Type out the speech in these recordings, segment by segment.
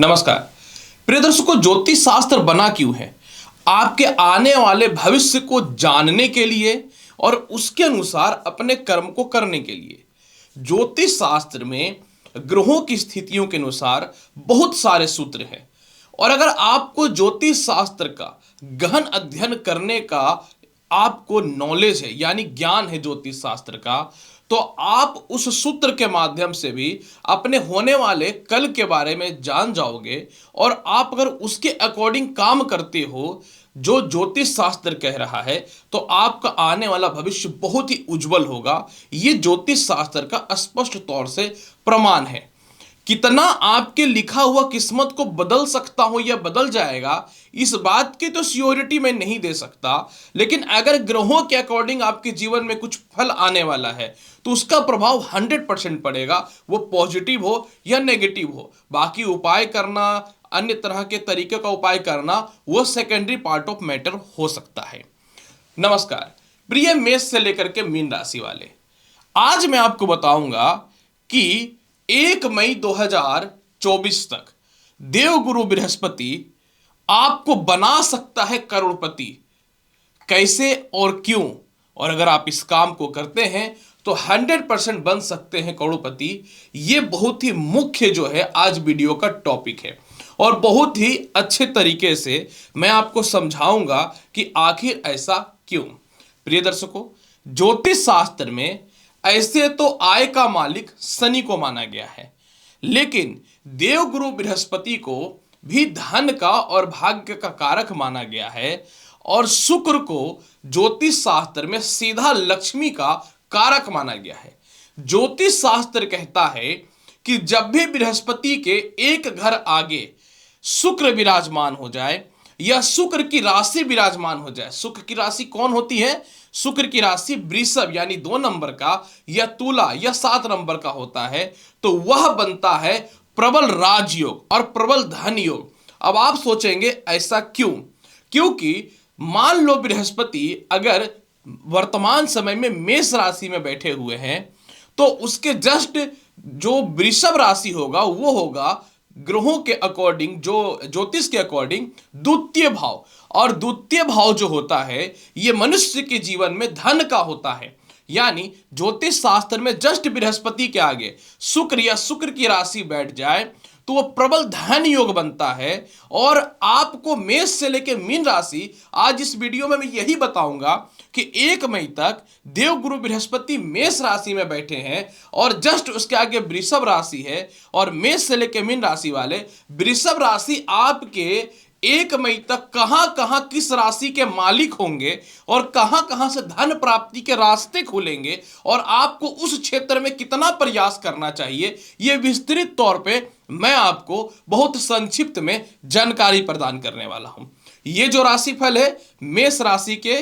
नमस्कार प्रिय दर्शकों, ज्योतिष शास्त्र बना क्यों है? आपके आने वाले भविष्य को जानने के लिए और उसके अनुसार अपने कर्म को करने के लिए। ज्योतिष शास्त्र में ग्रहों की स्थितियों के अनुसार बहुत सारे सूत्र हैं और अगर आपको ज्योतिष शास्त्र का गहन अध्ययन करने का आपको नॉलेज है यानी ज्ञान है ज्योतिष शास्त्र का, तो आप उस सूत्र के माध्यम से भी अपने होने वाले कल के बारे में जान जाओगे और आप अगर उसके अकॉर्डिंग काम करते हो जो ज्योतिष शास्त्र कह रहा है तो आपका आने वाला भविष्य बहुत ही उज्जवल होगा। ये ज्योतिष शास्त्र का स्पष्ट तौर से प्रमाण है। कितना आपके लिखा हुआ किस्मत को बदल सकता हो या बदल जाएगा, इस बात की तो श्योरिटी मैं नहीं दे सकता, लेकिन अगर ग्रहों के अकॉर्डिंग आपके जीवन में कुछ फल आने वाला है तो उसका प्रभाव 100% पड़ेगा, वो पॉजिटिव हो या नेगेटिव हो। बाकी उपाय करना, अन्य तरह के तरीके का उपाय करना, वो सेकेंडरी पार्ट ऑफ मैटर हो सकता है। नमस्कार प्रिय मेष से लेकर के मीन राशि वाले, आज मैं आपको बताऊंगा कि 1 मई 2024 तक देवगुरु बृहस्पति आपको बना सकता है करोड़पति। कैसे और क्यों? और अगर आप इस काम को करते हैं तो 100% बन सकते हैं करोड़पति। ये बहुत ही मुख्य जो है आज वीडियो का टॉपिक है और बहुत ही अच्छे तरीके से मैं आपको समझाऊंगा कि आखिर ऐसा क्यों। प्रिय दर्शकों, ज्योतिष शास्त्र में ऐसे तो आय का मालिक शनि को माना गया है, लेकिन देवगुरु बृहस्पति को भी धन का और भाग्य का कारक माना गया है और शुक्र को ज्योतिष शास्त्र में सीधा लक्ष्मी का कारक माना गया है। ज्योतिष शास्त्र कहता है कि जब भी बृहस्पति के एक घर आगे शुक्र विराजमान हो जाए या शुक्र की राशि विराजमान हो जाए, शुक्र की राशि कौन होती है? शुक्र की राशि वृषभ यानी 2 नंबर का या तुला या 7 नंबर का होता है, तो वह बनता है प्रबल राजयोग और प्रबल धन योग। अब आप सोचेंगे ऐसा क्यों? क्योंकि मान लो बृहस्पति अगर वर्तमान समय में मेष राशि में बैठे हुए हैं तो उसके जस्ट जो वृषभ राशि होगा वो होगा ग्रहों के अकॉर्डिंग, जो ज्योतिष के अकॉर्डिंग द्वितीय भाव, और द्वितीय भाव जो होता है ये मनुष्य के जीवन में धन का होता है। यानी ज्योतिष शास्त्र में जस्ट बृहस्पति के आगे शुक्र या शुक्र की राशि बैठ जाए तो वो प्रबल धन योग बनता है। और आपको मेष से लेकर मीन राशि, आज इस वीडियो में मैं यही बताऊंगा कि 1 मई तक देवगुरु बृहस्पति मेष राशि में बैठे हैं और जस्ट उसके आगे वृषभ राशि है। और मेष से लेकर मीन राशि वाले, वृषभ राशि आपके 1 मई तक कहां कहां किस राशि के मालिक होंगे और कहां कहां से धन प्राप्ति के रास्ते खुलेंगे और आपको उस क्षेत्र में कितना प्रयास करना चाहिए, यह विस्तृत तौर पे मैं आपको बहुत संक्षिप्त में जानकारी प्रदान करने वाला हूं। ये जो राशिफल है मेष राशि के,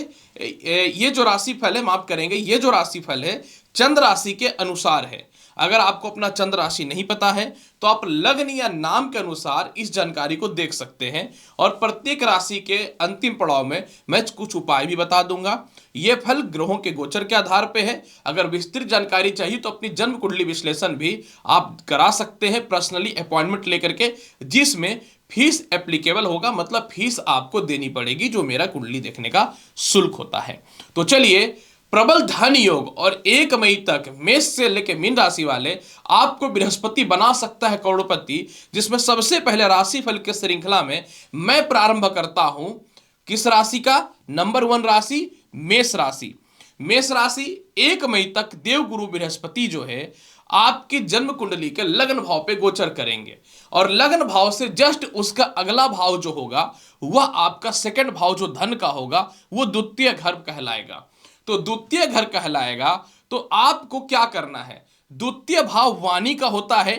ये जो राशिफल है, माफ करेंगे, ये जो राशिफल है चंद्र राशि के अनुसार है। अगर आपको अपना चंद्र राशि नहीं पता है तो आप लग्न या नाम के अनुसार इस जानकारी को देख सकते हैं और प्रत्येक राशि के अंतिम पड़ाव में मैं कुछ उपाय भी बता दूंगा। यह फल ग्रहों के गोचर के आधार पर है। अगर विस्तृत जानकारी चाहिए तो अपनी जन्म कुंडली विश्लेषण भी आप करा सकते हैं पर्सनली अपॉइंटमेंट लेकर के, जिसमें फीस एप्लीकेबल होगा, मतलब फीस आपको देनी पड़ेगी जो मेरा कुंडली देखने का शुल्क होता है। तो चलिए, प्रबल धन योग और 1 मई तक मेष से लेकर मीन राशि वाले आपको बृहस्पति बना सकता है करोड़पति, जिसमें सबसे पहले राशिफल के श्रृंखला में मैं प्रारंभ करता हूं किस राशि का? नंबर 1 राशि मेष राशि। मेष राशि 1 मई तक देवगुरु बृहस्पति जो है आपकी जन्म कुंडली के लग्न भाव पे गोचर करेंगे और लग्न भाव से जस्ट उसका अगला भाव जो होगा वह आपका सेकंड भाव जो धन का होगा वो द्वितीय घर कहलाएगा। तो द्वितीय घर कहलाएगा तो आपको क्या करना है? द्वितीय भाव वाणी का होता है,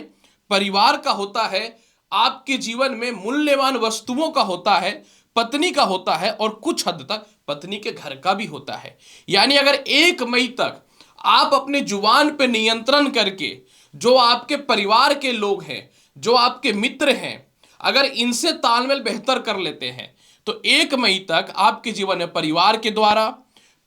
परिवार का होता है, आपके जीवन में मूल्यवान वस्तुओं का होता है, पत्नी का होता है और कुछ हद तक पत्नी के घर का भी होता है। यानी अगर 1 मई तक आप अपने जुबान पे नियंत्रण करके जो आपके परिवार के लोग हैं, जो आपके मित्र हैं, अगर इनसे तालमेल बेहतर कर लेते हैं तो 1 मई तक आपके जीवन में परिवार के द्वारा,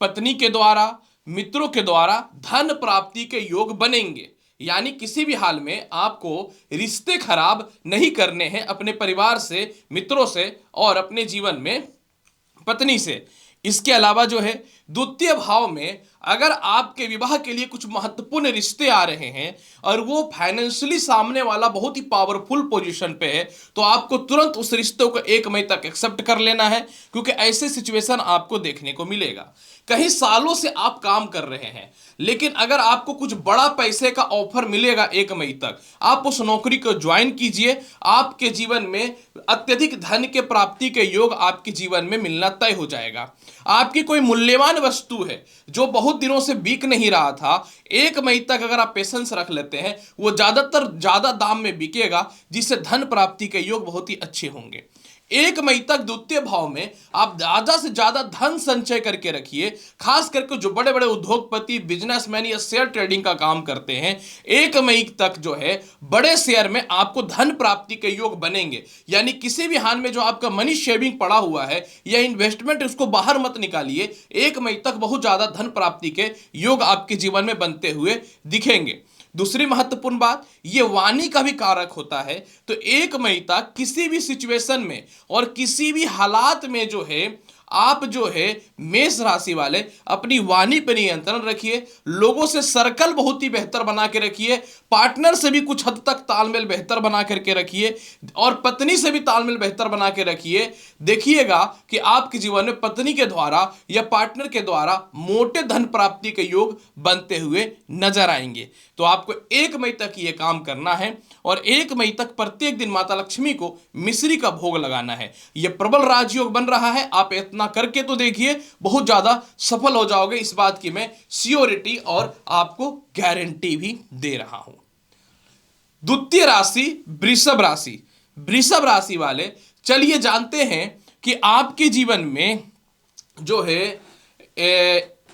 पत्नी के द्वारा, मित्रों के द्वारा धन प्राप्ति के योग बनेंगे। यानी किसी भी हाल में आपको रिश्ते खराब नहीं करने हैं अपने परिवार से, मित्रों से और अपने जीवन में पत्नी से। इसके अलावा जो है द्वितीय भाव में अगर आपके विवाह के लिए कुछ महत्वपूर्ण रिश्ते आ रहे हैं और वो फाइनेंशियली सामने वाला बहुत ही पावरफुल पोजीशन पे है, तो आपको तुरंत उस रिश्ते को 1 मई तक एक्सेप्ट कर लेना है, क्योंकि ऐसे सिचुएशन आपको देखने को मिलेगा। कहीं सालों से आप काम कर रहे हैं, लेकिन अगर आपको कुछ बड़ा पैसे का ऑफर मिलेगा 1 मई तक, आप उस नौकरी को ज्वाइन कीजिए। आपके जीवन में अत्यधिक धन के प्राप्ति के योग आपके जीवन में मिलना तय हो जाएगा। आपकी कोई मूल्यवान वस्तु है जो बहुत दिनों से बिक नहीं रहा था, 1 मई तक अगर आप पेशेंस रख लेते हैं, वो ज्यादातर ज्यादा दाम में बिकेगा, जिससे धन प्राप्ति के योग बहुत ही अच्छे होंगे। 1 मई तक द्वितीय भाव में आप ज्यादा से ज्यादा धन संचय करके रखिए। खास करके जो बड़े बड़े उद्योगपति, बिजनेसमैन या शेयर ट्रेडिंग का काम करते हैं, 1 मई तक जो है बड़े शेयर में आपको धन प्राप्ति के योग बनेंगे। यानी किसी भी हाल में जो आपका मनी शेविंग पड़ा हुआ है या इन्वेस्टमेंट, उसको बाहर मत निकालिए। 1 मई तक बहुत ज्यादा धन प्राप्ति के योग आपके जीवन में बनते हुए दिखेंगे। दूसरी महत्वपूर्ण बात, ये वाणी का भी कारक होता है। तो 1 मई तक किसी भी सिचुएशन में और किसी भी हालात में जो है आप जो है मेष राशि वाले अपनी वाणी पर नियंत्रण रखिए। लोगों से सर्कल बहुत ही बेहतर बना के रखिए। पार्टनर से भी कुछ हद तक तालमेल बेहतर बना करके रखिए और पत्नी से भी तालमेल बेहतर बना के रखिए। देखिएगा कि आपके जीवन में पत्नी के द्वारा या पार्टनर के द्वारा मोटे धन प्राप्ति के योग बनते हुए नजर आएंगे। तो आपको 1 मई तक ये काम करना है और 1 मई तक प्रत्येक दिन माता लक्ष्मी को मिश्री का भोग लगाना है। यह प्रबल राजयोग बन रहा है। आप इतना करके तो देखिए, बहुत ज्यादा सफल हो जाओगे, इस बात की मैं श्योरिटी और आपको गारंटी भी दे रहा हूं। द्वितीय राशि वृषभ राशि। वृषभ राशि वाले, चलिए जानते हैं कि आपके जीवन में जो है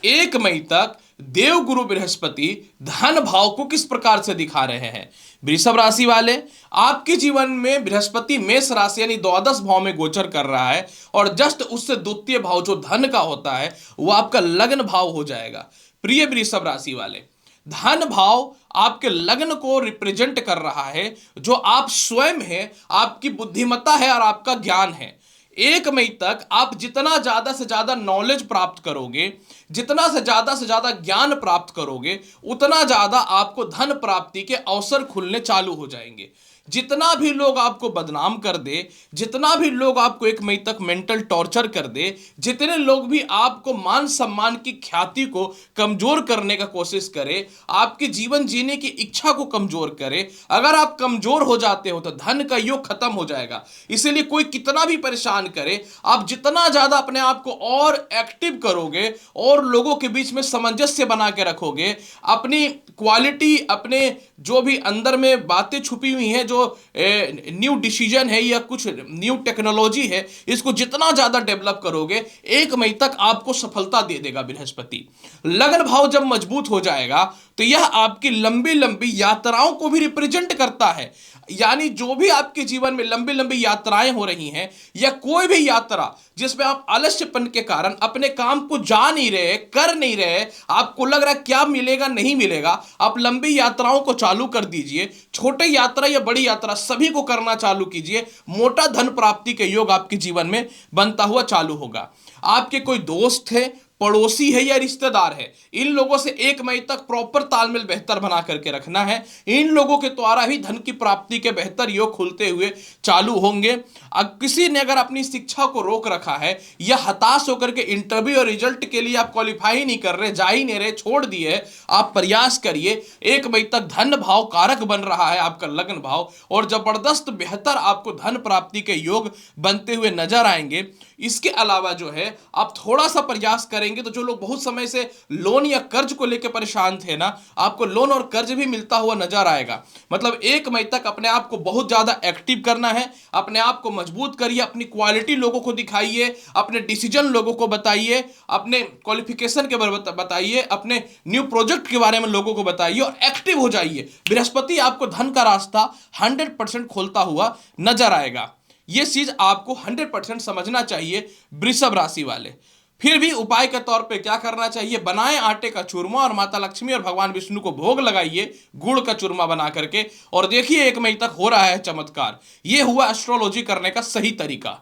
1 मई तक देवगुरु बृहस्पति धन भाव को किस प्रकार से दिखा रहे हैं। वृषभ राशि वाले, आपके जीवन में बृहस्पति मेष राशि यानी द्वादश भाव में गोचर कर रहा है और जस्ट उससे द्वितीय भाव जो धन का होता है वो आपका लग्न भाव हो जाएगा। प्रिय वृषभ राशि वाले, धन भाव आपके लग्न को रिप्रेजेंट कर रहा है, जो आप स्वयं हैं, आपकी बुद्धिमत्ता है और आपका ज्ञान है। 1 मई तक आप जितना ज्यादा से ज्यादा नॉलेज प्राप्त करोगे, जितना से ज्यादा ज्ञान प्राप्त करोगे, उतना ज्यादा आपको धन प्राप्ति के अवसर खुलने चालू हो जाएंगे। जितना भी लोग आपको बदनाम कर दे, जितना भी लोग आपको 1 मई तक मेंटल टॉर्चर कर दे, जितने लोग भी आपको मान सम्मान की ख्याति को कमजोर करने का कोशिश करे, आपके जीवन जीने की इच्छा को कमजोर करे, अगर आप कमजोर हो जाते हो तो धन का योग खत्म हो जाएगा। इसीलिए कोई कितना भी परेशान करे, आप जितना ज्यादा अपने आप को और एक्टिव करोगे और लोगों के बीच में सामंजस्य बना के रखोगे, अपनी क्वालिटी, अपने जो भी अंदर में बातें छुपी हुई हैं, जो न्यू डिसीजन है या कुछ न्यू टेक्नोलॉजी है, इसको जितना ज्यादा डेवलप करोगे, 1 मई तक आपको सफलता दे देगा बृहस्पति। लग्न भाव जब मजबूत हो जाएगा तो यह आपकी लंबी लंबी यात्राओं को भी रिप्रेजेंट करता है। यानी जो भी आपके जीवन में लंबी लंबी यात्राएं हो रही हैं या कोई भी यात्रा जिसमें आप आलस्यपन के कारण अपने काम को जा नहीं रहे, कर नहीं रहे, आपको लग रहा है क्या मिलेगा नहीं मिलेगा, आप लंबी यात्राओं को चालू कर दीजिए। छोटे यात्रा या बड़ी यात्रा सभी को करना चालू कीजिए। मोटा धन प्राप्ति के योग आपके जीवन में बनता हुआ चालू होगा। आपके कोई दोस्त है, पड़ोसी है या रिश्तेदार है, इन लोगों से 1 मई तक प्रॉपर तालमेल बेहतर बना करके रखना है। इन लोगों के द्वारा ही धन की प्राप्ति के बेहतर योग खुलते हुए चालू होंगे। अब किसी ने अगर अपनी शिक्षा को रोक रखा है या हताश होकर के इंटरव्यू और रिजल्ट के लिए आप क्वालिफाई नहीं कर रहे, जा ही नहीं रहे, छोड़ दिए, आप प्रयास करिए। 1 मई तक धन भाव कारक बन रहा है आपका लग्न भाव और जबरदस्त बेहतर आपको धन प्राप्ति के योग बनते हुए नजर आएंगे। इसके अलावा जो है आप थोड़ा सा प्रयास करेंगे तो जो लोग बहुत समय से लोन या कर्ज को लेकर परेशान थे ना, आपको लोन और कर्ज भी मिलता हुआ नजर आएगा। मतलब 1 मई तक अपने आप को बहुत ज्यादा एक्टिव करना है, अपने आप को मजबूत करिए, अपनी क्वालिटी लोगों को दिखाइए, अपने डिसीजन लोगों को बताइए, अपने क्वालिफिकेशन के बारे में बताइए, अपने न्यू प्रोजेक्ट के बारे में लोगों को बताइए और एक्टिव हो जाइए। बृहस्पति आपको धन का रास्ता 100% खोलता हुआ नजर आएगा। यह चीज आपको 100% समझना चाहिए वृषभ राशि वाले। फिर भी उपाय के तौर पे क्या करना चाहिए, बनाएं आटे का चूरमा और माता लक्ष्मी और भगवान विष्णु को भोग लगाइए गुड़ का चूरमा बना करके, और देखिए 1 मई तक हो रहा है चमत्कार। यह हुआ एस्ट्रोलॉजी करने का सही तरीका।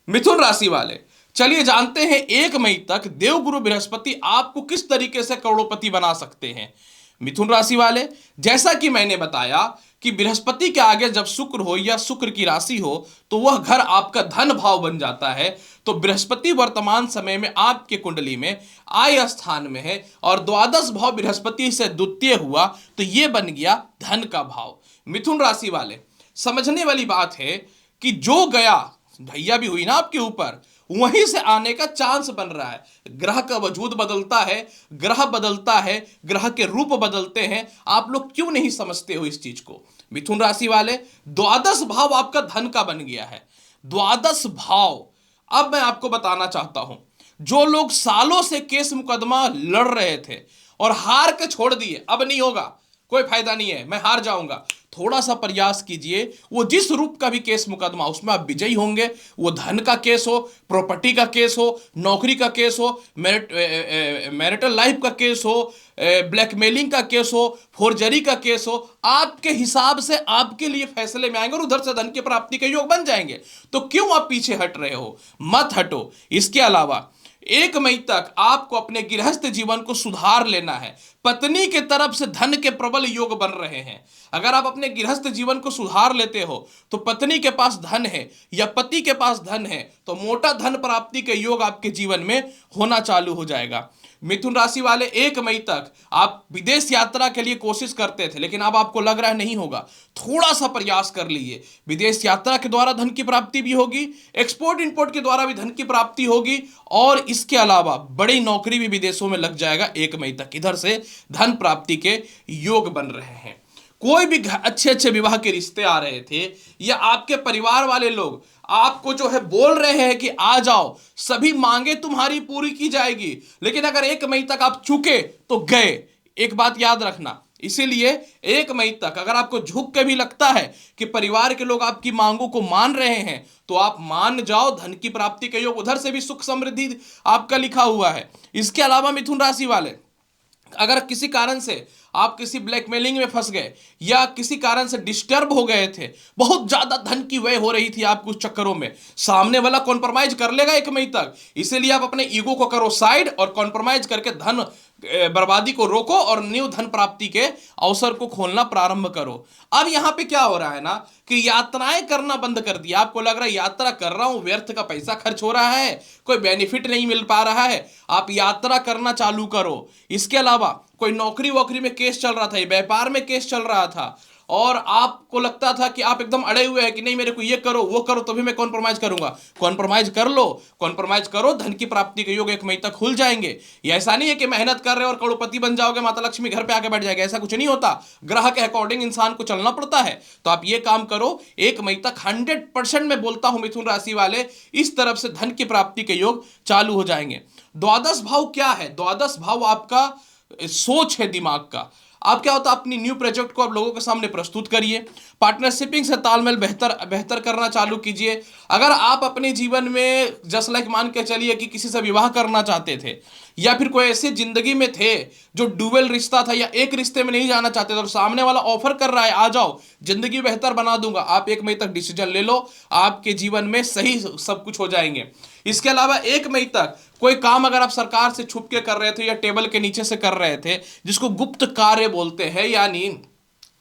मिथुन राशि वाले, चलिए जानते हैं 1 मई तक देवगुरु बृहस्पति आपको किस तरीके से करोड़पति बना सकते हैं। मिथुन राशि वाले, जैसा कि मैंने बताया कि बृहस्पति के आगे जब शुक्र हो या शुक्र की राशि हो तो वह घर आपका धन भाव बन जाता है। तो बृहस्पति वर्तमान समय में आपके कुंडली में आय स्थान में है और द्वादश भाव बृहस्पति से द्वितीय हुआ तो यह बन गया धन का भाव। मिथुन राशि वाले, समझने वाली बात है कि जो गया भैया भी हुई ना आपके ऊपर, वहीं से आने का चांस बन रहा है। ग्रह का वजूद बदलता है, ग्रह बदलता है, ग्रह के रूप बदलते हैं। आप लोग क्यों नहीं समझते हो इस चीज को। मिथुन राशि वाले, द्वादश भाव आपका धन का बन गया है। द्वादश भाव, अब मैं आपको बताना चाहता हूं, जो लोग सालों से केस मुकदमा लड़ रहे थे और हार के छोड़ दिए, अब नहीं होगा, कोई फायदा नहीं है, मैं हार जाऊंगा, थोड़ा सा प्रयास कीजिए। वो जिस रूप का भी केस मुकदमा उसमें आप विजयी होंगे। वो धन का केस हो, प्रॉपर्टी का केस हो, नौकरी का केस हो, मैरिटल लाइफ का केस हो, ब्लैकमेलिंग का केस हो, फोर्जरी का केस हो, आपके हिसाब से आपके लिए फैसले में आएंगे और उधर से धन की प्राप्ति के योग बन जाएंगे। तो क्यों आप पीछे हट रहे हो, मत हटो। इसके अलावा 1 मई तक आपको अपने गृहस्थ जीवन को सुधार लेना है। पत्नी के तरफ से धन के प्रबल योग बन रहे हैं। अगर आप अपने गृहस्थ जीवन को सुधार लेते हो तो पत्नी के पास धन है या पति के पास धन है तो मोटा धन प्राप्ति के योग आपके जीवन में होना चालू हो जाएगा। मिथुन राशि वाले, 1 मई तक आप विदेश यात्रा के लिए कोशिश करते थे लेकिन अब आपको लग रहा है नहीं होगा, थोड़ा सा प्रयास कर लीजिए। विदेश यात्रा के द्वारा धन की प्राप्ति भी होगी, एक्सपोर्ट इंपोर्ट के द्वारा भी धन की प्राप्ति होगी और इसके अलावा बड़ी नौकरी भी विदेशों में लग जाएगा 1 मई तक। इधर से धन प्राप्ति के योग बन रहे हैं। कोई भी अच्छे अच्छे विवाह के रिश्ते आ रहे थे या आपके परिवार वाले लोग आपको जो है बोल रहे हैं कि आ जाओ, सभी मांगे तुम्हारी पूरी की जाएगी, लेकिन अगर 1 मई तक आप चुके तो गए। एक बात याद रखना, इसीलिए 1 मई तक अगर आपको झुक के भी लगता है कि परिवार के लोग आपकी मांगों को मान रहे हैं तो आप मान जाओ, धन की प्राप्ति के योग, उधर से भी सुख समृद्धि आपका लिखा हुआ है। इसके अलावा मिथुन राशि वाले, अगर किसी कारण से आप किसी ब्लैकमेलिंग में फंस गए या किसी कारण से डिस्टर्ब हो गए थे, बहुत ज्यादा धन की व्यय हो रही थी आपको उस चक्करों में, सामने वाला कॉम्प्रोमाइज कर लेगा 1 मई तक, इसीलिए आप अपने ईगो को करो साइड और कॉम्प्रोमाइज करके धन बर्बादी को रोको और न्यू धन प्राप्ति के अवसर को खोलना प्रारंभ करो। अब यहां पे क्या हो रहा है ना कि यात्राएं करना बंद कर दिया। आपको लग रहा है यात्रा कर रहा हूं, व्यर्थ का पैसा खर्च हो रहा है, कोई बेनिफिट नहीं मिल पा रहा है, आप यात्रा करना चालू करो। इसके अलावा कोई नौकरी वोकरी में केस चल रहा था, व्यापार में केस चल रहा था और आपको लगता था कि आप एकदम अड़े हुए हैं कि नहीं मेरे को ये करो वो करो तभी मैं कॉम्प्रोमाइज करूंगा, कॉम्प्रोमाइज कर लो, कॉम्प्रोमाइज करो, धन की प्राप्ति के योग 1 मई तक खुल जाएंगे। ये ऐसा नहीं है कि मेहनत कर रहे हो और करोड़पति बन जाओगे, माता लक्ष्मी घर पे आके बैठ जाएगी, ऐसा कुछ नहीं होता। ग्रह के अकॉर्डिंग इंसान को चलना पड़ता है। तो आप ये काम करो, 1 मई तक 100% मैं बोलता हूं मिथुन राशि वाले, इस तरफ से धन की प्राप्ति के योग चालू हो जाएंगे। द्वादश भाव क्या है? द्वादश भाव आपका सोच है, दिमाग का। आप क्या होता है, अपनी न्यू प्रोजेक्ट को आप लोगों के सामने प्रस्तुत करिए, पार्टनरशिपिंग से तालमेल बेहतर करना चालू कीजिए। अगर आप अपने जीवन में जस्ट लाइक मान के चलिए कि किसी से विवाह करना चाहते थे या फिर कोई ऐसे जिंदगी में थे जो डुअल रिश्ता था या एक रिश्ते में नहीं जाना चाहते थे और सामने वाला ऑफर कर रहा है आ जाओ जिंदगी बेहतर बना दूंगा, आप 1 मई तक डिसीजन ले लो, आपके जीवन में सही सब कुछ हो जाएंगे। इसके अलावा 1 मई तक कोई काम अगर आप सरकार से छुप के कर रहे थे या टेबल के नीचे से कर रहे थे, जिसको गुप्त कार्य बोलते हैं, यानी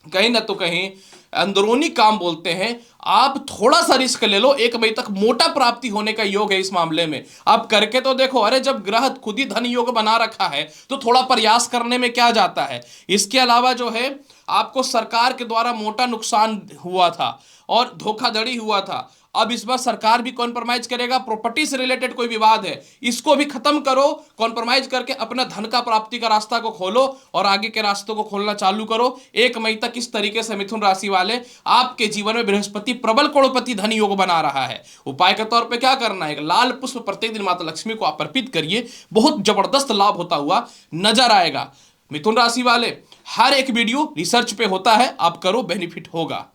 कहीं ना तो कहीं अंदरूनी काम बोलते हैं, आप थोड़ा सा रिस्क ले लो, 1 मई तक मोटा प्राप्ति होने का योग है। इस मामले में आप करके तो देखो, अरे जब ग्रह खुद ही धन योग बना रखा है तो थोड़ा प्रयास करने में क्या जाता है। इसके अलावा जो है आपको सरकार के द्वारा मोटा नुकसान हुआ था और धोखाधड़ी हुआ था, अब इस बार सरकार भी कॉम्प्रोमाइज करेगा। प्रॉपर्टी से रिलेटेड कोई विवाद है, इसको भी खत्म करो, कॉम्प्रोमाइज करके अपना धन का प्राप्ति का रास्ता को खोलो और आगे के रास्तों को खोलना चालू करो। 1 मई तक इस तरीके से मिथुन राशि वाले आपके जीवन में बृहस्पति प्रबल करोड़पति धन योग बना रहा है। उपाय के तौर पे क्या करना है, लाल पुष्प प्रत्येक दिन माता लक्ष्मी को आप अर्पित करिए, बहुत जबरदस्त लाभ होता हुआ नजर आएगा। मिथुन राशि वाले, हर एक वीडियो रिसर्च पे होता है, आप करो, बेनिफिट होगा।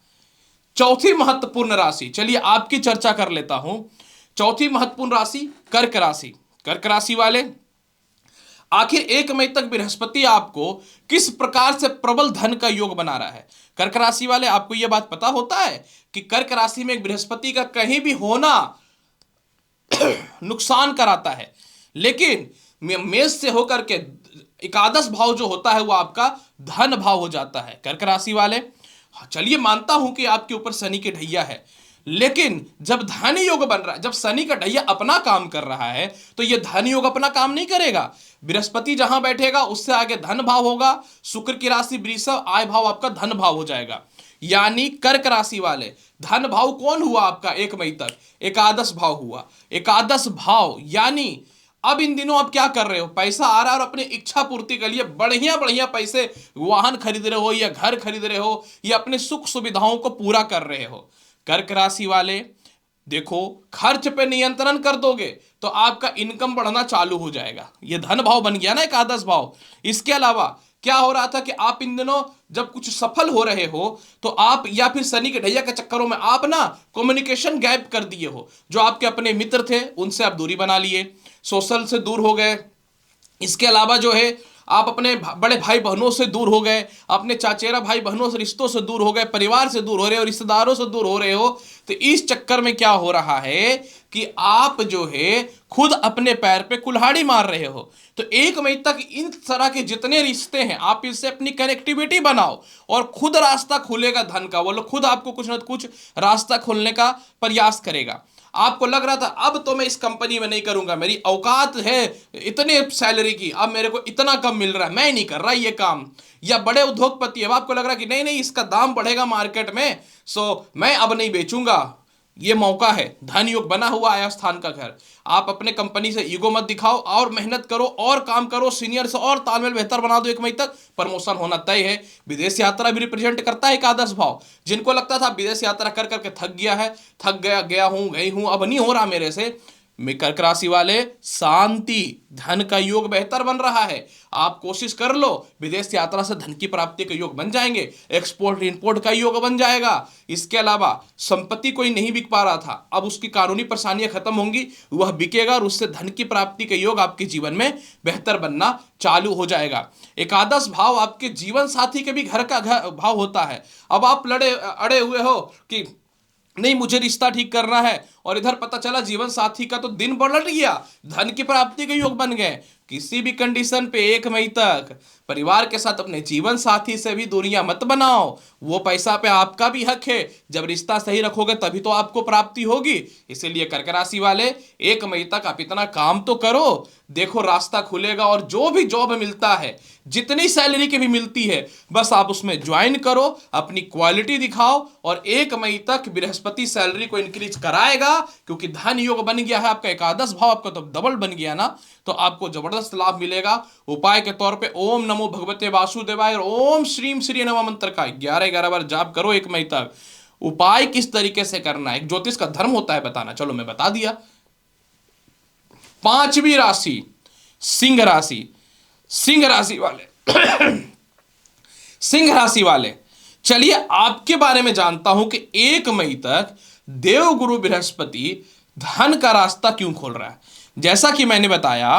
चौथी महत्वपूर्ण राशि, चलिए आपकी चर्चा कर लेता हूं। चौथी महत्वपूर्ण राशि कर्क राशि। कर्क राशि वाले, आखिर 1 मई तक बृहस्पति आपको किस प्रकार से प्रबल धन का योग बना रहा है। कर्क राशि वाले, आपको यह बात पता होता है कि कर्क राशि में एक बृहस्पति का कहीं भी होना नुकसान कराता है, लेकिन मेष से होकर के एकादश भाव जो होता है वो आपका धन भाव हो जाता है। कर्क राशि वाले, चलिए मानता हूं कि आपके ऊपर शनि की ढैया है, लेकिन जब धन योग बन रहा है, जब शनि का ढैया अपना काम कर रहा है तो यह धन योग अपना काम नहीं करेगा। बृहस्पति जहां बैठेगा उससे आगे धन भाव होगा। शुक्र की राशि वृषभ, आय भाव आपका धन भाव हो जाएगा। यानी कर्क राशि वाले, धन भाव कौन हुआ आपका 1 मई तक? एकादश भाव हुआ। एकादश भाव यानी अब इन दिनों आप क्या कर रहे हो? पैसा आ रहा है और अपनी इच्छा पूर्ति के लिए बढ़िया बढ़िया पैसे, वाहन खरीद रहे हो या घर खरीद रहे हो या अपने सुख सुविधाओं को पूरा कर रहे हो। कर्क राशि वाले देखो, खर्च पे नियंत्रण कर दोगे तो आपका इनकम बढ़ना चालू हो जाएगा। ये धन भाव बन गया ना एकादश भाव। इसके अलावा क्या हो रहा था कि आप इन दिनों जब कुछ सफल हो रहे हो तो आप या फिर शनि के ढैया के चक्करों में आप ना कम्युनिकेशन गैप कर दिए हो। जो आपके अपने मित्र थे उनसे आप दूरी बना लिए, सोशल से दूर हो गए। इसके अलावा जो है आप अपने बड़े भाई बहनों से दूर हो गए, अपने चाचेरा भाई बहनों से, रिश्तों से दूर हो गए, परिवार से दूर हो रहे हो, रिश्तेदारों से दूर हो रहे हो। तो इस चक्कर में क्या हो रहा है कि आप जो है खुद अपने पैर पे कुल्हाड़ी मार रहे हो। तो 1 मई तक इन तरह के जितने रिश्ते हैं आप इससे अपनी कनेक्टिविटी बनाओ और खुद रास्ता खुलेगा धन का। वो लोग खुद आपको कुछ ना कुछ रास्ता खोलने का प्रयास करेगा। आपको लग रहा था अब तो मैं इस कंपनी में नहीं करूंगा, मेरी औकात है इतने सैलरी की, अब मेरे को इतना कम मिल रहा है, मैं नहीं कर रहा ये काम। या बड़े उद्योगपति, अब आपको लग रहा है कि नहीं नहीं इसका दाम बढ़ेगा मार्केट में, सो मैं अब नहीं बेचूंगा। ये मौका है, धन योग बना हुआ आया स्थान का घर। आप अपने कंपनी से ईगो मत दिखाओ और मेहनत करो और काम करो, सीनियर से और तालमेल बेहतर बना दो। 1 मई तक प्रमोशन होना तय है। विदेश यात्रा भी रिप्रेजेंट करता है एकादश भाव। जिनको लगता था विदेश यात्रा कर करके थक गया है, थक गया हूं, गई हूं, अब नहीं हो रहा मेरे से, में कर्क राशि वाले शांति, धन का योग बेहतर बन रहा है। आप कोशिश कर लो, विदेश यात्रा से धन की प्राप्ति के योग बन जाएंगे, एक्सपोर्ट इंपोर्ट का योग बन जाएगा। इसके अलावा संपत्ति कोई नहीं बिक पा रहा था, अब उसकी कानूनी परेशानियां खत्म होंगी, वह बिकेगा और उससे धन की प्राप्ति के योग आपके जीवन में बेहतर बनना चालू हो जाएगा। एकादश भाव आपके जीवन साथी के भी घर का भाव होता है। अब आप अड़े हुए हो कि नहीं मुझे रिश्ता ठीक करना है, और इधर पता चला जीवन साथी का तो दिन पलट गया, धन की प्राप्ति के योग बन गए। किसी भी कंडीशन पे 1 मई तक परिवार के साथ अपने जीवन साथी से भी दूरियां मत बनाओ। वो पैसा पे आपका भी हक है, जब रिश्ता सही रखोगे तभी तो आपको प्राप्ति होगी। इसीलिए कर्क राशि वाले 1 मई तक आप इतना काम तो करो, देखो रास्ता खुलेगा। और जो भी जॉब मिलता है, जितनी सैलरी की भी मिलती है, बस आप उसमें ज्वाइन करो, अपनी क्वालिटी दिखाओ और 1 मई तक बृहस्पति सैलरी को इंक्रीज कराएगा। क्योंकि धन योग बन गया है आपका, एकादश भाव आपका तो डबल बन गया ना, तो आपको जबरदस्त लाभ मिलेगा। उपाय के तौर पे ओम नमो भगवते वासुदेवाय और ओम श्रीम श्री नमः मंत्र का 11-11 बार जाप करो 1 मई तक। उपाय किस तरीके से करना है, एक ज्योतिष का धर्म होता है बताना, चलो मैं बता दिया। 5वीं राशि सिंह राशि। सिंह राशि वाले सिंह राशि वाले, चलिए आपके बारे में जानता हूं कि 1 मई तक देवगुरु बृहस्पति धन का रास्ता क्यों खोल रहा है। जैसा कि मैंने बताया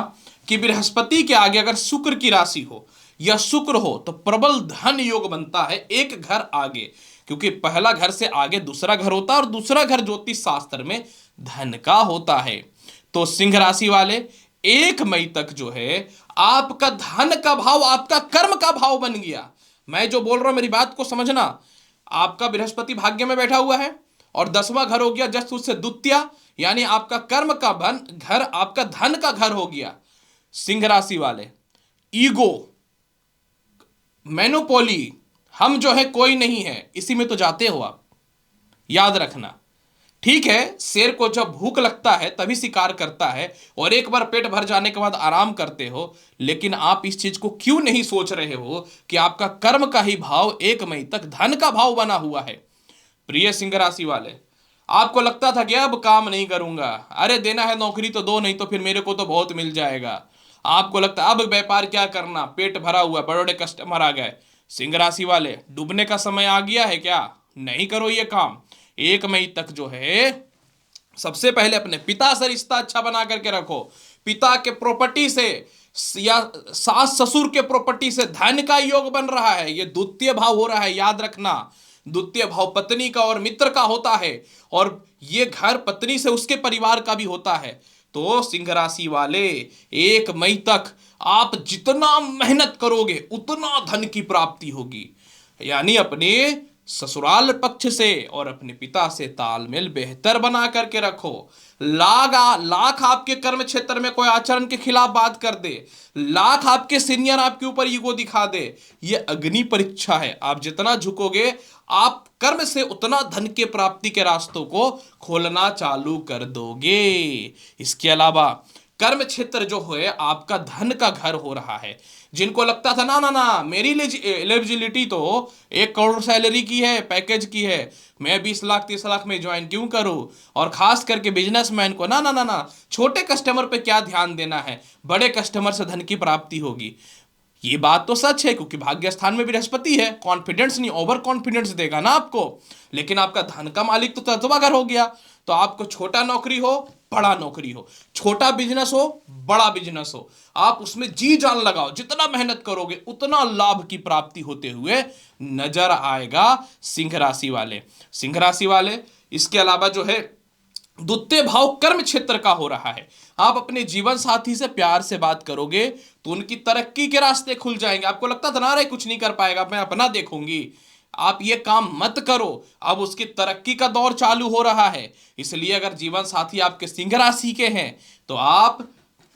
कि बृहस्पति के आगे अगर शुक्र की राशि हो या शुक्र हो तो प्रबल धन योग बनता है एक घर आगे, क्योंकि पहला घर से आगे दूसरा घर होता है और दूसरा घर ज्योतिष शास्त्र में धन का होता है। तो सिंह राशि वाले 1 मई तक जो है आपका धन का भाव आपका कर्म का भाव बन गया। मैं जो बोल रहा हूं मेरी बात को समझना। आपका बृहस्पति भाग्य में बैठा हुआ है और 10वां घर हो गया जस्ट उससे द्वितीय, यानी आपका कर्म का घर आपका धन का घर हो गया। सिंह राशि वाले ईगो, मैनोपोली, हम जो है कोई नहीं है, इसी में तो जाते हो आप, याद रखना। ठीक है, शेर को जब भूख लगता है तभी शिकार करता है और एक बार पेट भर जाने के बाद आराम करते हो, लेकिन आप इस चीज को क्यों नहीं सोच रहे हो कि आपका कर्म का ही भाव 1 मई तक धन का भाव बना हुआ है। प्रिय सिंह राशि वाले, आपको लगता था कि अब काम नहीं करूंगा, अरे देना है नौकरी तो दो, नहीं तो फिर मेरे को तो बहुत मिल जाएगा। आपको लगता है अब व्यापार क्या करना, पेट भरा हुआ, बड़े कस्टमर आ गए। सिंह राशि वाले, डूबने का समय आ गया है क्या? नहीं करो ये काम। 1 मई तक जो है सबसे पहले अपने पिता से रिश्ता अच्छा बना करके रखो। पिता के प्रॉपर्टी से या सास ससुर के प्रॉपर्टी से धन का योग बन रहा है, ये द्वितीय भाव हो रहा है, याद रखना। द्वितीय भाव पत्नी का और मित्र का होता है, और ये घर पत्नी से उसके परिवार का भी होता है। तो सिंह राशि वाले 1 मई तक आप जितना मेहनत करोगे उतना धन की प्राप्ति होगी। यानी अपने ससुराल पक्ष से और अपने पिता से तालमेल बेहतर बना करके रखो। लाख आपके कर्म क्षेत्र में कोई आचरण के खिलाफ बात कर दे, लाख आपके सीनियर आपके ऊपर ईगो दिखा दे, ये अग्नि परीक्षा है। आप जितना झुकोगे आप कर्म से उतना धन के प्राप्ति के रास्तों को खोलना चालू कर दोगे। इसके अलावा कर्म क्षेत्र जो है आपका धन का घर हो रहा है। जिनको लगता था ना ना ना मेरी एलिजिबिलिटी तो 1 करोड़ सैलरी की है, पैकेज की है, मैं 20 लाख 30 लाख में ज्वाइन क्यों करूं, और खास करके बिजनेसमैन को ना ना ना ना छोटे कस्टमर पे क्या ध्यान देना है, बड़े कस्टमर से धन की प्राप्ति होगी। ये बात तो सच है, क्योंकि भाग्य स्थान में बृहस्पति है, कॉन्फिडेंस नहीं ओवर कॉन्फिडेंस देगा ना आपको। लेकिन आपका धन का मालिक तो तत्वाघर हो गया। तो आपको छोटा नौकरी हो बड़ा नौकरी हो, छोटा बिजनेस हो बड़ा बिजनेस हो, आप उसमें जी जान लगाओ, जितना मेहनत करोगे उतना लाभ की प्राप्ति होते हुए नजर आएगा सिंह राशि वाले। सिंह राशि वाले इसके अलावा जो है द्वितीय भाव कर्म क्षेत्र का हो रहा है। आप अपने जीवन साथी से प्यार से बात करोगे तो उनकी तरक्की के रास्ते खुल जाएंगे। आपको लगता था ना रे कुछ नहीं कर पाएगा, मैं अपना देखूंगी, आप ये काम मत करो, अब उसकी तरक्की का दौर चालू हो रहा है। इसलिए अगर जीवन साथी आपके सिंह राशि के हैं तो आप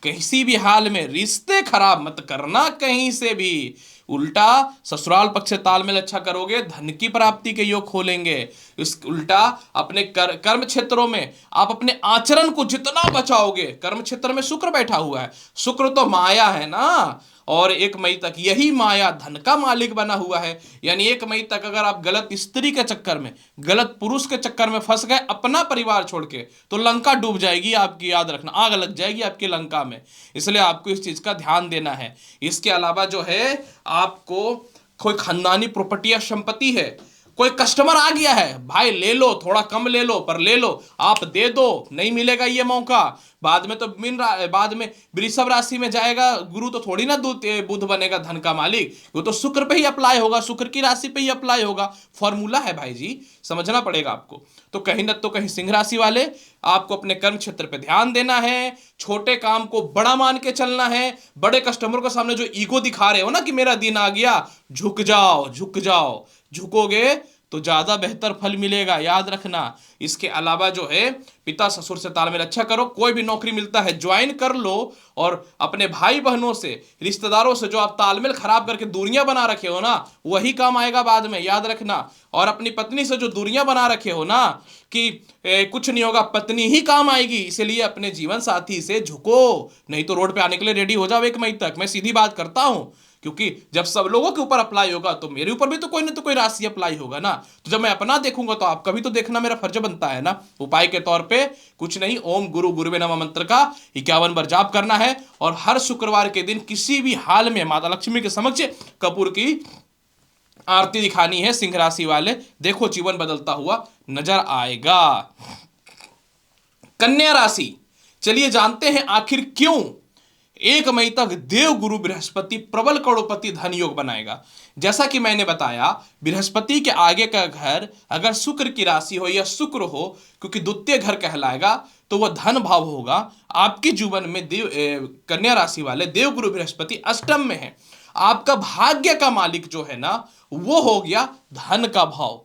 किसी भी हाल में रिश्ते खराब मत करना कहीं से भी। उल्टा ससुराल पक्ष से तालमेल अच्छा करोगे, धन की प्राप्ति के योग खोलेंगे। इस उल्टा अपने कर्म क्षेत्रों में आप अपने आचरण को जितना बचाओगे, कर्म क्षेत्र में शुक्र बैठा हुआ है, शुक्र तो माया है ना, और 1 मई तक यही माया धन का मालिक बना हुआ है। यानी 1 मई तक अगर आप गलत स्त्री के चक्कर में, गलत पुरुष के चक्कर में फंस गए अपना परिवार छोड़ के, तो लंका डूब जाएगी आपकी, याद रखना, आग लग जाएगी आपकी लंका में। इसलिए आपको इस चीज का ध्यान देना है। इसके अलावा जो है आपको कोई खानदानी प्रॉपर्टी या संपत्ति है, कोई कस्टमर आ गया है, भाई ले लो, थोड़ा कम ले लो पर ले लो, आप दे दो, नहीं मिलेगा ये मौका बाद में। तो बाद में वृषभ राशि में जाएगा गुरु तो थोड़ी ना बुध बनेगा धन का मालिक, वो तो शुक्र पे ही अप्लाई होगा, शुक्र की राशि पे ही अप्लाई होगा। फॉर्मूला है भाई जी, समझना पड़ेगा आपको। तो कहीं न तो कहीं सिंह राशि वाले आपको अपने कर्म क्षेत्र पे ध्यान देना है, छोटे काम को बड़ा मान के चलना है। बड़े कस्टमर के सामने जो ईगो दिखा रहे हो ना कि मेरा दिन आ गया, झुक जाओ झुक जाओ, झुकोगे तो ज्यादा बेहतर फल मिलेगा, याद रखना। इसके अलावा जो है पिता ससुर से तालमेल अच्छा करो, कोई भी नौकरी मिलता है ज्वाइन कर लो, और अपने भाई बहनों से, रिश्तेदारों से जो आप तालमेल खराब करके दूरियां बना रखे हो ना, वही काम आएगा बाद में, याद रखना। और अपनी पत्नी से जो दूरियां बना रखे हो ना कि कुछ नहीं होगा, पत्नी ही काम आएगी, इसलिए अपने जीवन साथी से झुको, नहीं तो रोड पे आने के लिए रेडी हो जाओ 1 मई तक। मैं सीधी बात करता हूं, क्योंकि जब सब लोगों के ऊपर अप्लाई होगा तो मेरे ऊपर भी तो कोई ना तो कोई राशि अप्लाई होगा ना। तो जब मैं अपना देखूंगा तो आपका भी तो देखना मेरा फर्ज बनता है ना। उपाय के तौर पे कुछ नहीं, ओम गुरु गुरुवे नमः मंत्र का 51 बार जाप करना है, और हर शुक्रवार के दिन किसी भी हाल में माता लक्ष्मी के समक्ष कपूर की आरती दिखानी है। सिंह राशि वाले देखो जीवन बदलता हुआ नजर आएगा। कन्या राशि, चलिए जानते हैं आखिर क्यों 1 मई तक देव गुरु बृहस्पति प्रबल करोड़पति धन योग बनाएगा। जैसा कि मैंने बताया, बृहस्पति के आगे का घर अगर शुक्र की राशि हो या शुक्र हो, क्योंकि द्वितीय घर कहलाएगा, तो वह धन भाव होगा। आपके जीवन में कन्या राशि वाले देव गुरु बृहस्पति अष्टम में है। आपका भाग्य का मालिक जो है ना वो हो गया धन का भाव।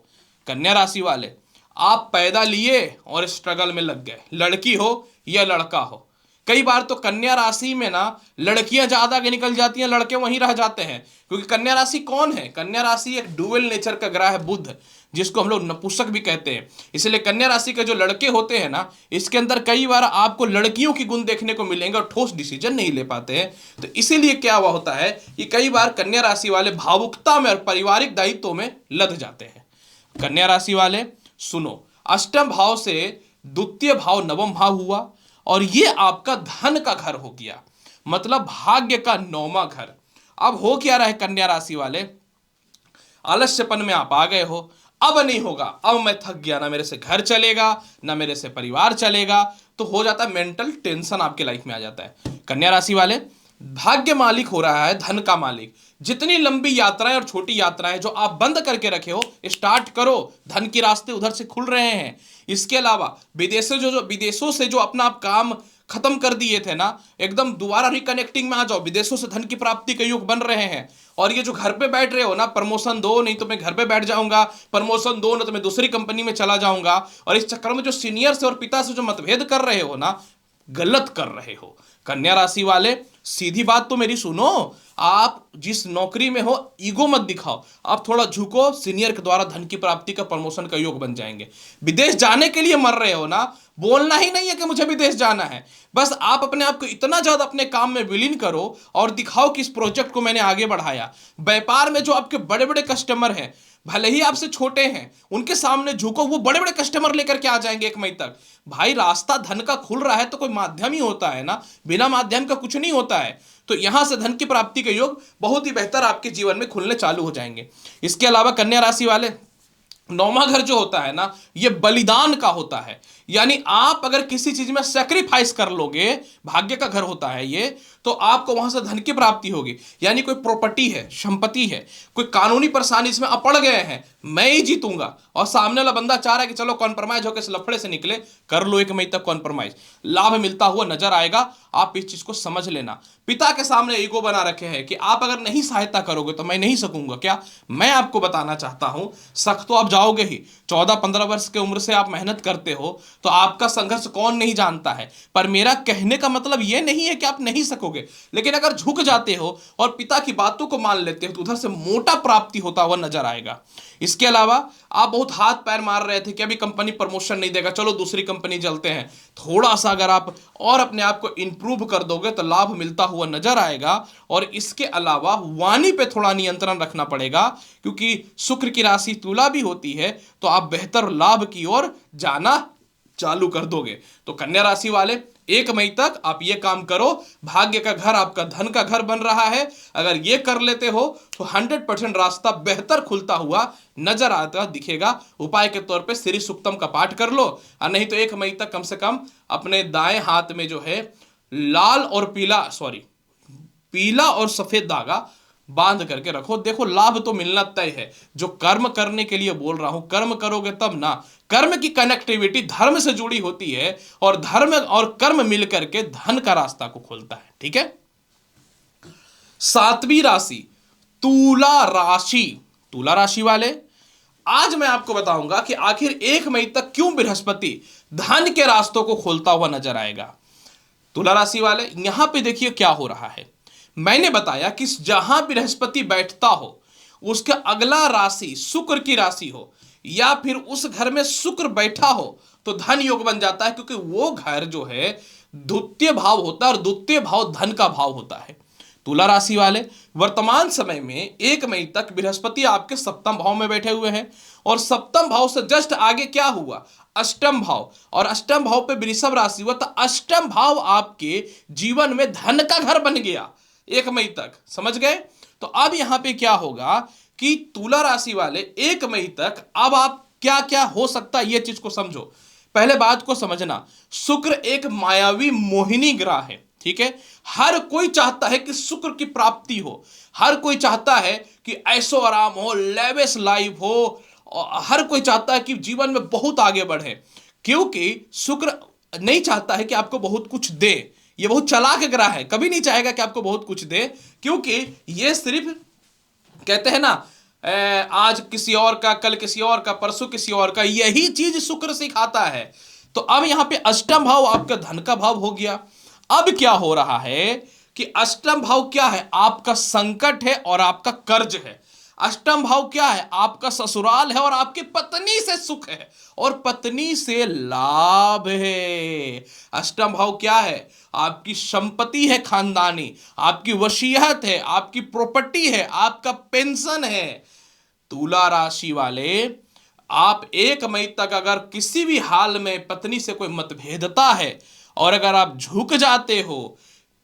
कन्या राशि वाले आप पैदा लिए और स्ट्रगल में लग गए, लड़की हो या लड़का हो। कई बार तो कन्या राशि में ना लड़कियां ज्यादा आगे निकल जाती हैं, लड़के वहीं रह जाते हैं। क्योंकि कन्या राशि कौन है? कन्या राशि एक डुअल नेचर का ग्रह है बुध, जिसको हम लोग नपुंसक भी कहते हैं। इसलिए कन्या राशि के जो लड़के होते हैं ना, इसके अंदर कई बार आपको लड़कियों की गुण देखने को मिलेंगे और ठोस डिसीजन नहीं ले पाते हैं। तो इसीलिए क्या हुआ होता है कि कई बार कन्या राशि वाले भावुकता में और पारिवारिक दायित्वों में लद जाते हैं। कन्या राशि वाले सुनो, अष्टम भाव से द्वितीय भाव नवम भाव हुआ, और ये आपका धन का घर हो गया, मतलब भाग्य का 9वां घर। अब हो क्या रहा है कन्या राशि वाले, आलस्यपन में आप आ गए हो, अब नहीं होगा, अब मैं थक गया, ना मेरे से घर चलेगा ना मेरे से परिवार चलेगा, तो हो जाता है मेंटल टेंशन आपके लाइफ में आ जाता है। कन्या राशि वाले, भाग्य मालिक हो रहा है धन का मालिक। जितनी लंबी यात्राएं और छोटी यात्राएं जो आप बंद करके रखे हो, स्टार्ट करो, धन के रास्ते उधर से खुल रहे हैं। इसके अलावा विदेशों से जो अपना आप काम खत्म कर दिए थे ना, एकदम दोबारा रिकनेक्टिंग में आ जाओ, विदेशों से धन की प्राप्ति के योग बन रहे हैं। और ये जो घर पे बैठ रहे हो ना, प्रमोशन दो नहीं तो मैं घर पे बैठ जाऊंगा, प्रमोशन दो ना तो मैं दूसरी कंपनी में चला जाऊंगा, और इस चक्कर में जो सीनियर से और पिता से जो मतभेद कर रहे हो ना, गलत कर रहे हो। कन्या राशि वाले, सीधी बात तो मेरी सुनो, आप जिस नौकरी में हो ईगो मत दिखाओ, आप थोड़ा झुको, सीनियर के द्वारा धन की प्राप्ति का प्रमोशन का योग बन जाएंगे। विदेश जाने के लिए मर रहे हो ना, बोलना ही नहीं है कि मुझे विदेश जाना है, बस आप अपने आप को इतना ज्यादा अपने काम में विलीन करो और दिखाओ कि इस प्रोजेक्ट को मैंने आगे बढ़ाया। व्यापार में जो आपके बड़े बड़े कस्टमर हैं, भले ही आपसे छोटे हैं, उनके सामने झुको, वो बड़े बड़े कस्टमर लेकर के आ जाएंगे 1 मई तक। भाई रास्ता धन का खुल रहा है तो कोई माध्यम ही होता है ना, बिना माध्यम का कुछ नहीं होता है। तो यहां से धन की प्राप्ति के योग बहुत ही बेहतर आपके जीवन में खुलने चालू हो जाएंगे। इसके अलावा कन्या राशि वाले, 9वां घर जो होता है ना, ये बलिदान का होता है। यानी आप अगर किसी चीज में सेक्रीफाइस कर लोगे, भाग्य का घर होता है ये, तो आपको वहां से धन की प्राप्ति होगी। यानी कोई प्रॉपर्टी है, संपत्ति है, कोई कानूनी परेशानी इसमें अपड़ गए हैं, मैं ही जीतूंगा, और सामने वाला बंदा चाह रहा है कि चलो कॉम्प्रोमाइज होकर इस लफड़े से निकले, कर लो 1 मई तक कॉम्प्रोमाइज, लाभ मिलता हुआ नजर आएगा। आप इस चीज को समझ लेना। पिता के सामने ईगो बना रखे हैं कि आप अगर नहीं सहायता करोगे तो मैं नहीं सकूंगा क्या। मैं आपको बताना चाहता हूं, सख्त तो आप जाओगे ही। 14-15 वर्ष की उम्र से आप मेहनत करते हो तो आपका संघर्ष कौन नहीं जानता है। पर मेरा कहने का मतलब यह नहीं है कि आप नहीं सकोगे, लेकिन अगर झुक जाते हो और पिता की बातों को मान लेते हो तो उधर से मोटा प्राप्ति होता हुआ नजर आएगा। इसके अलावा आप बहुत हाथ पैर मार रहे थे कि अभी कंपनी प्रमोशन नहीं देगा, चलो दूसरी कंपनी चलते हैं। थोड़ा सा अगर आप और अपने आप को इंप्रूव कर दोगे तो लाभ मिलता हुआ नजर आएगा। और इसके अलावा वाणी पे थोड़ा नियंत्रण रखना पड़ेगा, क्योंकि शुक्र की राशि तुला भी होती है, तो आप बेहतर लाभ की ओर जाना चालू कर दोगे। तो कन्या राशि वाले, 1 मई तक आप ये काम करो, भाग्य का घर आपका धन का घर बन रहा है। अगर ये कर लेते हो तो 100% रास्ता बेहतर खुलता हुआ नजर आता दिखेगा। उपाय के तौर पे श्री सूक्तम का पाठ कर लो, और नहीं तो 1 मई तक कम से कम अपने दाएं हाथ में जो है पीला और सफेद धागा बांध करके रखो। देखो लाभ तो मिलना तय है। जो कर्म करने के लिए बोल रहा हूं, कर्म करोगे तब ना। कर्म की कनेक्टिविटी धर्म से जुड़ी होती है, और धर्म और कर्म मिलकर के धन का रास्ता को खोलता है। ठीक है। 7वीं राशि तुला राशि। तुला राशि वाले, आज मैं आपको बताऊंगा कि आखिर 1 मई तक क्यों बृहस्पति धन के रास्तों को खोलता हुआ नजर आएगा। तुला राशि वाले, यहां पे देखिए क्या हो रहा है। मैंने बताया कि जहां बृहस्पति बैठता हो उसका अगला राशि शुक्र की राशि हो, या फिर उस घर में शुक्र बैठा हो तो धन योग बन जाता है, क्योंकि वो घर जो है द्वितीय भाव होता है, और द्वितीय भाव धन का भाव होता है। तुला राशि वाले, वर्तमान समय में 1 मई तक बृहस्पति आपके 7वें भाव में बैठे हुए हैं, और 7वें भाव से जस्ट आगे क्या हुआ, 8वें भाव, और 8वें भाव पे वृषभ राशि हुआ, तो 8वें भाव आपके जीवन में धन का घर बन गया 1 मई तक। समझ गए। तो अब यहां पे क्या होगा कि तुला राशि वाले 1 मई तक अब आप क्या क्या हो सकता है ये चीज को समझो। पहले बात को समझना, शुक्र एक मायावी मोहिनी ग्रह है। ठीक है। हर कोई चाहता है कि शुक्र की प्राप्ति हो, हर कोई चाहता है कि ऐशो आराम हो, लेविश लाइफ हो, और हर कोई चाहता है कि जीवन में बहुत आगे बढ़े, क्योंकि शुक्र नहीं चाहता है कि आपको बहुत कुछ दे। ये बहुत चालाक ग्रह है, कभी नहीं चाहेगा कि आपको बहुत कुछ दे, क्योंकि ये सिर्फ कहते हैं ना, आज किसी और का, कल किसी और का, परसों किसी और का, यही चीज शुक्र सिखाता है। तो अब यहां पे 8वां भाव आपका धन का भाव हो गया। अब क्या हो रहा है कि 8वां भाव क्या है, आपका संकट है और आपका कर्ज है। 8वां भाव क्या है, आपका ससुराल है और आपकी पत्नी से सुख है और पत्नी से लाभ है। 8वां भाव क्या है, आपकी संपत्ति है खानदानी, आपकी वसीयत है, आपकी प्रॉपर्टी है, आपका पेंशन है। तुला राशि वाले, आप 1 मई तक अगर किसी भी हाल में पत्नी से कोई मतभेदता है और अगर आप झुक जाते हो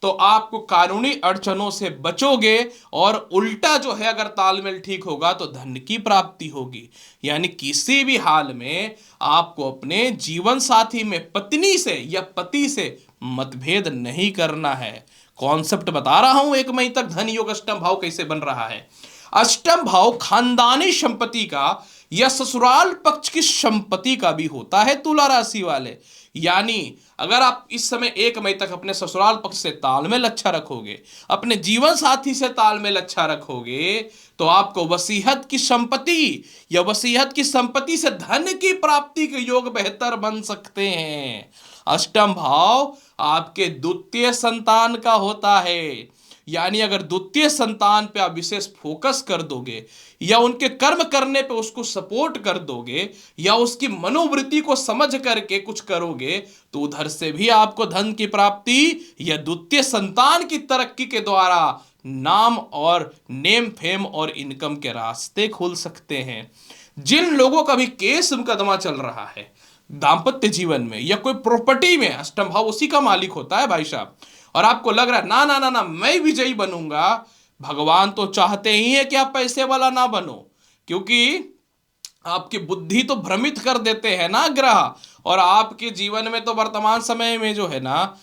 तो आपको कानूनी अड़चनों से बचोगे, और उल्टा जो है अगर तालमेल ठीक होगा तो धन की प्राप्ति होगी। यानी किसी भी हाल में आपको अपने जीवन साथी में पत्नी से या पति से मतभेद नहीं करना है। कॉन्सेप्ट बता रहा हूं, एक मई तक धन योग अष्टम भाव कैसे बन रहा है। अष्टम भाव खानदानी संपत्ति का या ससुराल पक्ष की संपत्ति का भी होता है तुला राशि वाले। यानी अगर आप इस समय 1 मई तक अपने ससुराल पक्ष से तालमेल अच्छा रखोगे, अपने जीवन साथी से तालमेल अच्छा रखोगे, तो आपको वसीयत की संपत्ति या वसीयत की संपत्ति से धन की प्राप्ति के योग बेहतर बन सकते हैं। अष्टम भाव आपके द्वितीय संतान का होता है। यानी अगर द्वितीय संतान पे आप विशेष फोकस कर दोगे, या उनके कर्म करने पे उसको सपोर्ट कर दोगे, या उसकी मनोवृत्ति को समझ करके कुछ करोगे, तो उधर से भी आपको धन की प्राप्ति या द्वितीय संतान की तरक्की के द्वारा नाम और नेम फेम और इनकम के रास्ते खुल सकते हैं। जिन लोगों का भी केस मुकदमा चल रहा है दांपत्य जीवन में या कोई प्रॉपर्टी में, अष्टम भाव उसी का मालिक होता है भाई साहब, और आपको लग रहा है ना ना ना ना मैं विजयी बनूंगा, भगवान तो चाहते ही है कि आप पैसे वाला ना बनो, क्योंकि आपकी बुद्धि तो भ्रमित कर देते हैं ना ग्रह, और आपके जीवन में तो वर्तमान समय में जो है ना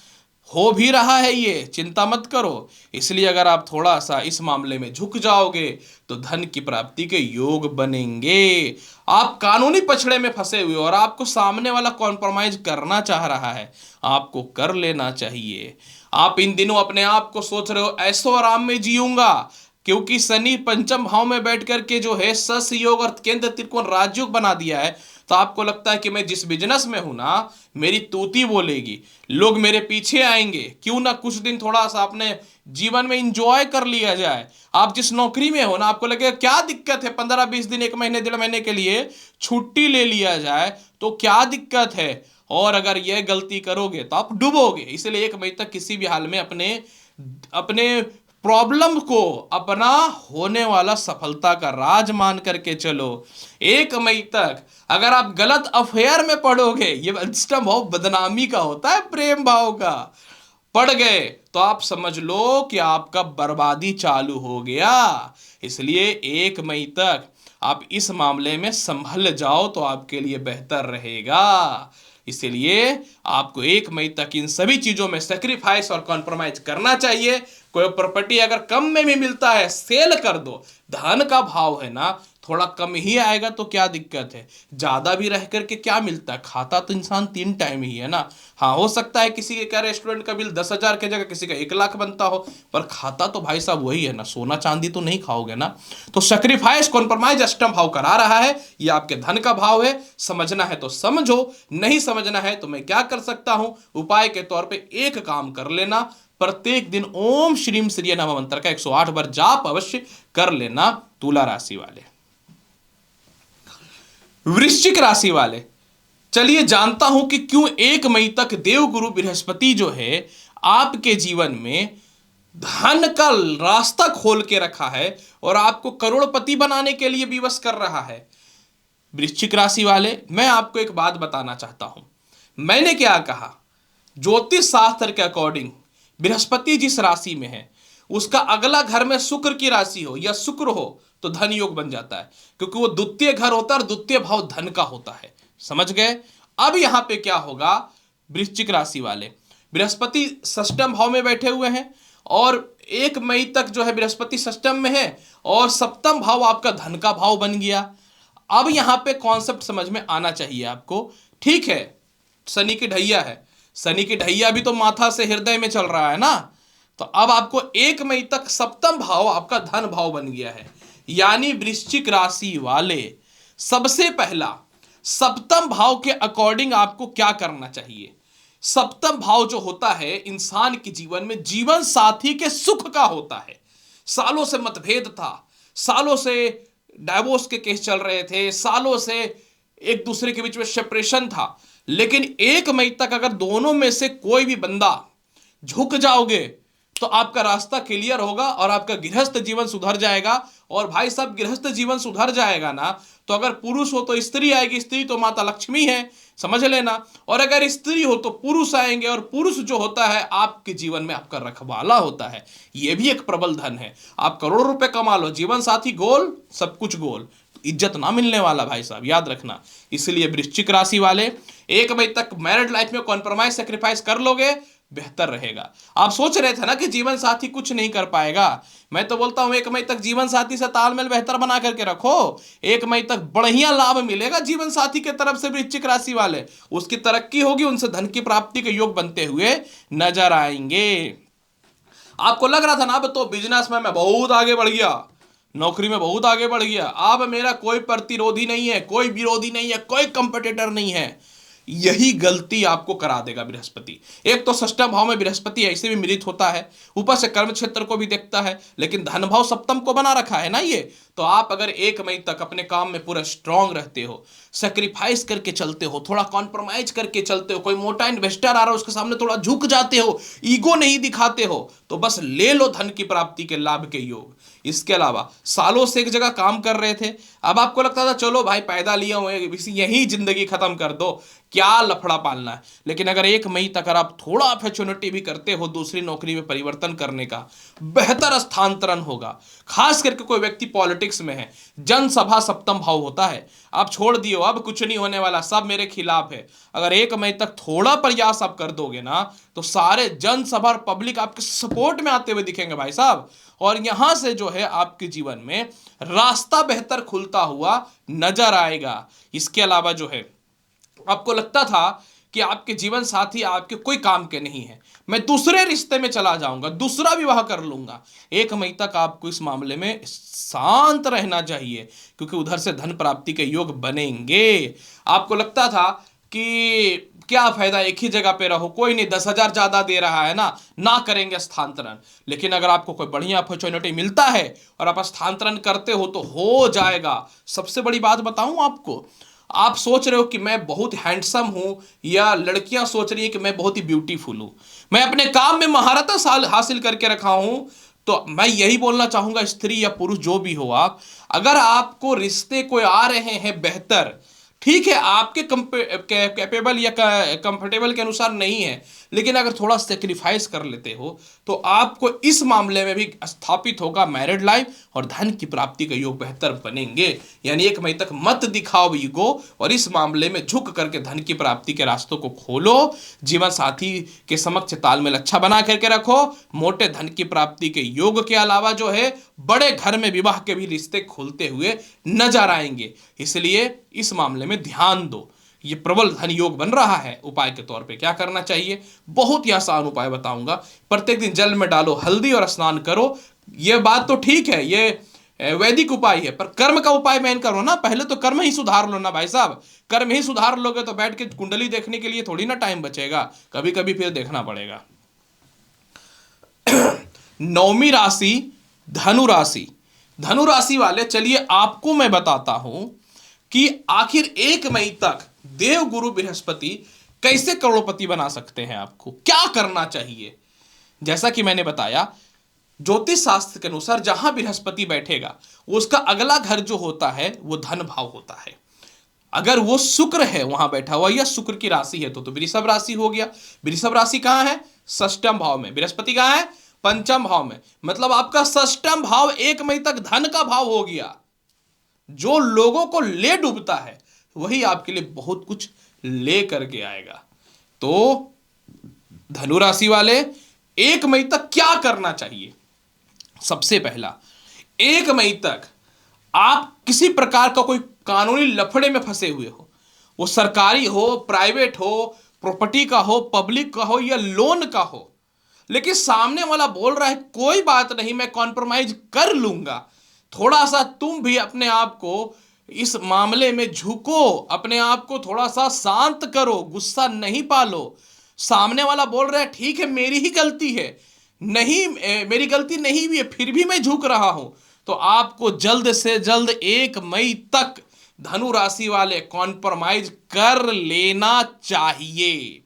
हो भी रहा है, ये चिंता मत करो। इसलिए अगर आप थोड़ा सा इस मामले में झुक जाओगे तो धन की प्राप्ति के योग बनेंगे। आप कानूनी पछड़े में फंसे हुए और आपको सामने वाला कॉम्प्रोमाइज करना चाह रहा है, आपको कर लेना चाहिए। आप इन दिनों अपने आप को सोच रहे हो ऐसो आराम में जीऊंगा, क्योंकि शनि पंचम भाव में बैठ करके जो है सस योग और केंद्र त्रिकोण राजयोग बना दिया है, तो आपको लगता है कि मैं जिस बिजनेस में हूं ना, मेरी तूती बोलेगी, लोग मेरे पीछे आएंगे, क्यों ना कुछ दिन थोड़ा सा अपने जीवन में इंजॉय कर लिया जाए। आप जिस नौकरी में हो ना, आपको लगेगा क्या दिक्कत है 15-20 दिन, 1 महीने 1.5 महीने के लिए छुट्टी ले लिया जाए तो क्या दिक्कत है। और अगर यह गलती करोगे तो आप डूबोगे। इसलिए 1 मई तक किसी भी हाल में अपने अपने प्रॉब्लम को अपना होने वाला सफलता का राज मान करके चलो। 1 मई तक अगर आप गलत अफेयर में पड़ोगे, ये अष्टम भाव बदनामी का होता है, प्रेम भाव का, पड़ गए तो आप समझ लो कि आपका बर्बादी चालू हो गया। इसलिए 1 मई तक आप इस मामले में संभल जाओ तो आपके लिए बेहतर रहेगा। इसलिए आपको 1 मई तक इन सभी चीजों में सेक्रीफाइस और कॉम्प्रोमाइज करना चाहिए। कोई प्रॉपर्टी अगर कम में भी मिलता है सेल कर दो। धन का भाव है ना, थोड़ा कम ही आएगा तो क्या दिक्कत है, ज्यादा भी रह करके क्या मिलता है, खाता तो इंसान 3 टाइम ही है ना। हाँ, हो सकता है किसी के क्या रेस्टोरेंट का बिल 10,000 की जगह किसी का 1 लाख बनता हो, पर खाता तो भाई साहब वही है ना, सोना चांदी तो नहीं खाओगे ना। तो सेक्रीफाइस कॉम्प्रोमाइज अष्टम भाव करा रहा है, ये आपके धन का भाव है। समझना है तो समझो, नहीं समझना है तो मैं क्या कर सकता हूं, उपाय के तौर पर एक काम कर लेना, प्रत्येक दिन ओम श्रीम श्री नमः मंत्र का 108 बार जाप अवश्य कर लेना। तुला राशि वाले, वृश्चिक राशि वाले, चलिए जानता हूं कि क्यों 1 मई तक देवगुरु बृहस्पति जो है आपके जीवन में धन का रास्ता खोल के रखा है और आपको करोड़पति बनाने के लिए विवश कर रहा है। वृश्चिक राशि वाले, मैं आपको एक बात बताना चाहता हूं। मैंने क्या कहा, ज्योतिष शास्त्र के अकॉर्डिंग बृहस्पति जिस राशि में है उसका अगला घर में शुक्र की राशि हो या शुक्र हो तो धन योग बन जाता है, क्योंकि वो द्वितीय घर होता है और द्वितीय भाव धन का होता है। समझ गए। अब यहां पे क्या होगा, वृश्चिक राशि वाले, बृहस्पति षष्ठम भाव में बैठे हुए हैं और 1 मई तक जो है बृहस्पति षष्ठम में है और सप्तम भाव आपका धन का भाव बन गया। अब यहां पे कॉन्सेप्ट समझ में आना चाहिए आपको। ठीक है, शनि की ढैया है, शनि की ढैया भी तो माथा से हृदय में चल रहा है ना, तो अब आपको 1 मई तक सप्तम भाव आपका धन भाव बन गया है। यानी वृश्चिक राशि वाले, सबसे पहला सप्तम भाव के अकॉर्डिंग आपको क्या करना चाहिए। सप्तम भाव जो होता है इंसान के जीवन में जीवन साथी के सुख का होता है। सालों से मतभेद था, सालों से डाइवोर्स के केस चल रहे थे, सालों से एक दूसरे के बीच में सेपरेशन था, लेकिन 1 मई तक अगर दोनों में से कोई भी बंदा झुक जाओगे तो आपका रास्ता क्लियर होगा और आपका गृहस्थ जीवन सुधर जाएगा। और भाई साहब, गृहस्थ जीवन सुधर जाएगा ना, तो अगर पुरुष हो तो स्त्री आएगी, स्त्री तो माता लक्ष्मी है, समझ लेना। और अगर स्त्री हो तो पुरुष आएंगे, और पुरुष जो होता है आपके जीवन में आपका रखवाला होता है। यह भी एक प्रबल धन है। आप करोड़ों रुपए कमा लो, जीवन साथी गोल, सब कुछ गोल, इज्जत ना मिलने वाला भाई साहब, याद रखना। इसलिए वृश्चिक राशि वाले 1 मई तक मैरिड लाइफ में कॉन्प्रोमाइज सेक्रीफाइस कर लोगे, बेहतर रहेगा। आप सोच रहे थे ना कि जीवन साथी कुछ नहीं कर पाएगा, मैं तो बोलता हूं 1 मई तक जीवन साथी से तालमेल बेहतर बना करके रखो। 1 मई तक बढ़िया लाभ मिलेगा जीवन साथी के तरफ से वृश्चिक राशि वाले, उसकी तरक्की होगी, उनसे धन की प्राप्ति के योग बनते हुए नजर आएंगे। आपको लग रहा था ना अब तो बिजनेस में मैं बहुत आगे बढ़ गया, नौकरी में बहुत आगे बढ़ गया, अब मेरा कोई प्रतिरोधी नहीं है, कोई विरोधी नहीं है, कोई कंपटीटर नहीं है, यही गलती आपको करा देगा बृहस्पति। एक तो षष्ठम भाव में बृहस्पति ऐसे भी मिलित होता है, ऊपर से कर्म क्षेत्र को भी देखता है, लेकिन धन भाव सप्तम को बना रखा है ना ये। तो आप अगर 1 मई तक अपने काम में पूरा स्ट्रांग रहते हो, सेक्रीफाइस करके चलते हो, थोड़ा कॉन्प्रोमाइज करके चलते हो, कोई मोटा इन्वेस्टर आ रहा है उसके सामने थोड़ा झुक जाते हो, ईगो नहीं दिखाते हो, तो बस ले लो धन की प्राप्ति के लाभ के योग। इसके अलावा सालों से एक जगह काम कर रहे थे, अब आपको लगता था चलो भाई पैदा लिया हुए यही जिंदगी खत्म कर दो, क्या लफड़ा पालना है। लेकिन अगर 1 मई तक अगर आप थोड़ा अपॉर्चुनिटी भी करते हो दूसरी नौकरी में परिवर्तन करने का, बेहतर स्थानांतरण होगा। खास करके कोई व्यक्ति पॉलिटिक्स में है, जनसभा सप्तम भाव होता है, आप छोड़ दियो अब कुछ नहीं होने वाला, सब मेरे खिलाफ है। अगर 1 मई तक थोड़ा प्रयास आप कर दोगे ना, तो सारे जनसभा और पब्लिक आपके सपोर्ट में आते हुए दिखेंगे भाई साहब, और यहां से जो है आपके जीवन में रास्ता बेहतर खुलता हुआ नजर आएगा। इसके अलावा जो है आपको लगता था कि आपके जीवन साथी आपके कोई काम के नहीं है, मैं दूसरे रिश्ते में चला जाऊंगा, दूसरा विवाह कर लूंगा, 1 मई तक आपको इस मामले में शांत रहना चाहिए, क्योंकि उधर से धन प्राप्ति के योग बनेंगे। आपको लगता था कि क्या फायदा एक ही जगह पे रहो, कोई नहीं 10,000 ज्यादा दे रहा है ना करेंगे स्थानांतरण। लेकिन अगर आपको कोई बढ़िया अपॉर्चुनिटी मिलता है और आप स्थानांतरण करते हो तो हो जाएगा। सबसे बड़ी बात बताऊं आपको, आप सोच रहे हो कि मैं बहुत हैंडसम हूं, या लड़कियां सोच रही है कि मैं बहुत ही ब्यूटीफुल हूं, मैं अपने काम में महारत हासिल करके रखा हूं, तो मैं यही बोलना चाहूंगा स्त्री या पुरुष जो भी हो आप, अगर आपको रिश्ते कोई आ रहे हैं बेहतर, ठीक है आपके कैपेबल या कंफर्टेबल के अनुसार नहीं है, लेकिन अगर थोड़ा सेक्रीफाइस कर लेते हो तो आपको इस मामले में भी स्थापित होगा मैरिड लाइफ, और धन की प्राप्ति का योग बेहतर बनेंगे। यानी 1 मई तक मत दिखाओ ईगो, और इस मामले में झुक करके धन की प्राप्ति के रास्तों को खोलो, जीवन साथी के समक्ष तालमेल अच्छा बना करके रखो। मोटे धन की प्राप्ति के योग के अलावा जो है बड़े घर में विवाह के भी रिश्ते खुलते हुए नजर आएंगे, इसलिए इस मामले में ध्यान दो। ये प्रबल धन योग बन रहा है। उपाय के तौर पे क्या करना चाहिए, बहुत ही आसान उपाय बताऊंगा। प्रत्येक दिन जल में डालो हल्दी और स्नान करो। ये बात तो ठीक है, ये वैदिक उपाय है, पर कर्म का उपाय मेन करो ना, पहले तो कर्म ही सुधार लो ना भाई साहब। कर्म ही सुधार लोगे तो बैठ के कुंडली देखने के लिए थोड़ी ना टाइम बचेगा, कभी कभी फिर देखना पड़ेगा। 9वीं राशि धनु राशि। धनु राशि वाले चलिए आपको मैं बताता हूं कि आखिर 1 मई तक देव गुरु बृहस्पति कैसे करोड़पति बना सकते हैं, आपको क्या करना चाहिए। जैसा कि मैंने बताया, ज्योतिष शास्त्र के अनुसार जहां बृहस्पति बैठेगा उसका अगला घर जो होता है वो धन भाव होता है। अगर वो शुक्र है वहां बैठा हुआ, या शुक्र की राशि है तो वृषभ राशि हो गया। वृषभ राशि कहां है, षष्ठम भाव में। बृहस्पति कहां है, पंचम भाव में। मतलब आपका षष्ठम भाव 1 मई तक धन का भाव हो गया। जो लोगों को ले डूबता है वही आपके लिए बहुत कुछ ले करके आएगा। तो धनु राशि वाले 1 मई तक क्या करना चाहिए। सबसे पहला, 1 मई तक आप किसी प्रकार का कोई कानूनी लफड़े में फंसे हुए हो, वो सरकारी हो, प्राइवेट हो, प्रॉपर्टी का हो, पब्लिक का हो या लोन का हो, लेकिन सामने वाला बोल रहा है कोई बात नहीं मैं कॉम्प्रोमाइज कर लूंगा, थोड़ा सा तुम भी अपने आप को इस मामले में झुको, अपने आप को थोड़ा सा शांत करो, गुस्सा नहीं पालो। सामने वाला बोल रहा है ठीक है मेरी ही गलती है, नहीं मेरी गलती नहीं भी है फिर भी मैं झुक रहा हूं, तो आपको जल्द से जल्द 1 मई तक धनु राशि वाले कॉम्प्रोमाइज कर लेना चाहिए।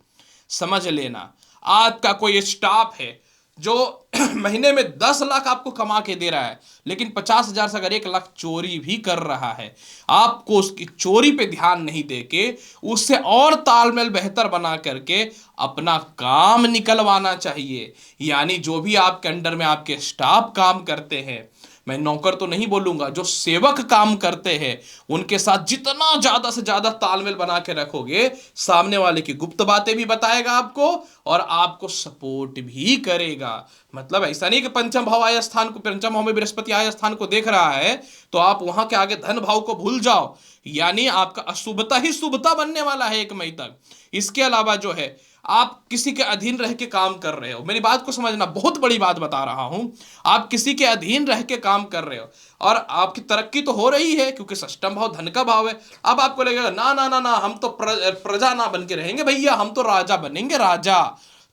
समझ लेना, आपका कोई स्टाफ है, जो महीने में 10 लाख आपको कमा के दे रहा है, लेकिन 50,000 से अगर 1 लाख चोरी भी कर रहा है, आपको उसकी चोरी पे ध्यान नहीं देके उससे और तालमेल बेहतर बना करके अपना काम निकलवाना चाहिए। यानी जो भी आपके अंडर में आपके स्टाफ काम करते हैं, मैं नौकर तो नहीं बोलूंगा, जो सेवक काम करते हैं, उनके साथ जितना ज्यादा से ज्यादा तालमेल बना के रखोगे, सामने वाले की गुप्त बातें भी बताएगा आपको और आपको सपोर्ट भी करेगा। मतलब ऐसा नहीं कि पंचम भाव आय स्थान को, पंचम भाव में बृहस्पति आय स्थान को देख रहा है तो आप वहां के आगे धन भाव को भूल जाओ। यानी आपका अशुभता ही शुभता बनने वाला है 1 मई तक। इसके अलावा जो है, आप किसी के अधीन रह के काम कर रहे हो, मेरी बात को समझना, बहुत बड़ी बात बता रहा हूं। आप किसी के अधीन रह के काम कर रहे हो और आपकी तरक्की तो हो रही है क्योंकि षष्ठम भाव धन का भाव है। अब आपको लगेगा ना ना ना ना, हम तो प्रजा ना बन के रहेंगे भैया, हम तो राजा बनेंगे, राजा।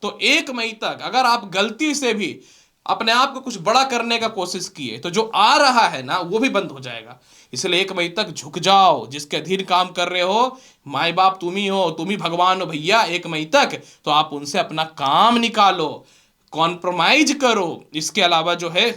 तो 1 मई तक अगर आप गलती से भी अपने आप को कुछ बड़ा करने का कोशिश किए तो जो आ रहा है ना वो भी बंद हो जाएगा। इसलिए 1 मई तक झुक जाओ। जिसके अधीन काम कर रहे हो, माई बाप तुम ही हो, तुम ही भगवान हो भैया। 1 मई तक तो आप उनसे अपना काम निकालो, कॉम्प्रोमाइज करो। इसके अलावा जो है,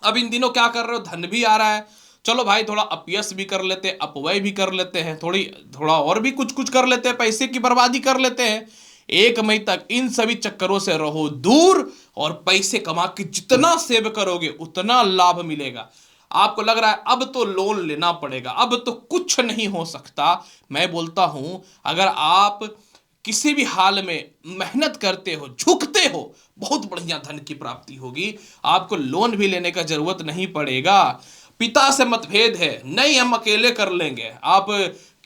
अब इन दिनों क्या कर रहे हो, धन भी आ रहा है, चलो भाई थोड़ा अपयश भी कर लेते हैं, अपव्यय भी कर लेते हैं, थोड़ा और भी कुछ कुछ कर लेते हैं, पैसे की बर्बादी कर लेते हैं। 1 मई तक इन सभी चक्करों से रहो दूर और पैसे कमा के जितना सेव करोगे उतना लाभ मिलेगा। आपको लग रहा है अब तो लोन लेना पड़ेगा, अब तो कुछ नहीं हो सकता, मैं बोलता हूं अगर आप किसी भी हाल में मेहनत करते हो, झुकते हो, बहुत बढ़िया धन की प्राप्ति होगी। आपको लोन भी लेने का जरूरत नहीं पड़ेगा। पिता से मतभेद है, नहीं हम अकेले कर लेंगे, आप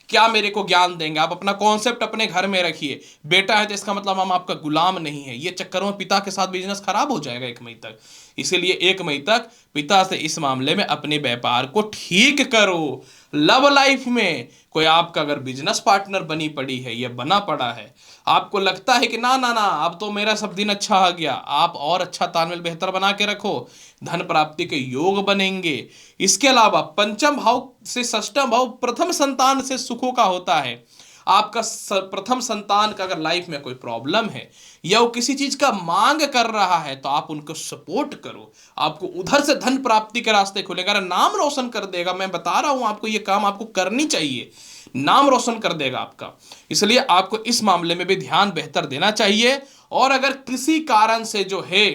क्या मेरे को ज्ञान देंगे, आप अपना कॉन्सेप्ट अपने घर में रखिए। बेटा है तो इसका मतलब हम आपका गुलाम नहीं है, ये चक्करों में पिता के साथ बिजनेस खराब हो जाएगा 1 मई तक। इसीलिए 1 मई तक पिता से इस मामले में अपने व्यापार को ठीक करो। लव लाइफ में कोई आपका अगर बिजनेस पार्टनर बनी पड़ी है या बना पड़ा है, आपको लगता है कि ना ना ना अब तो मेरा सब दिन अच्छा आ गया, आप और अच्छा तालमेल बेहतर बना के रखो, धन प्राप्ति के योग बनेंगे। इसके अलावा पंचम भाव से षष्ठम भाव प्रथम संतान से सुखों का होता है। आपका प्रथम संतान का अगर लाइफ में कोई प्रॉब्लम है या वो किसी चीज का मांग कर रहा है तो आप उनको सपोर्ट करो, आपको उधर से धन प्राप्ति के रास्ते खुलेगा। अगर नाम रोशन कर देगा, मैं बता रहा हूं आपको, ये काम आपको करनी चाहिए, नाम रोशन कर देगा आपका। इसलिए आपको इस मामले में भी ध्यान बेहतर देना चाहिए। और अगर किसी कारण से जो है,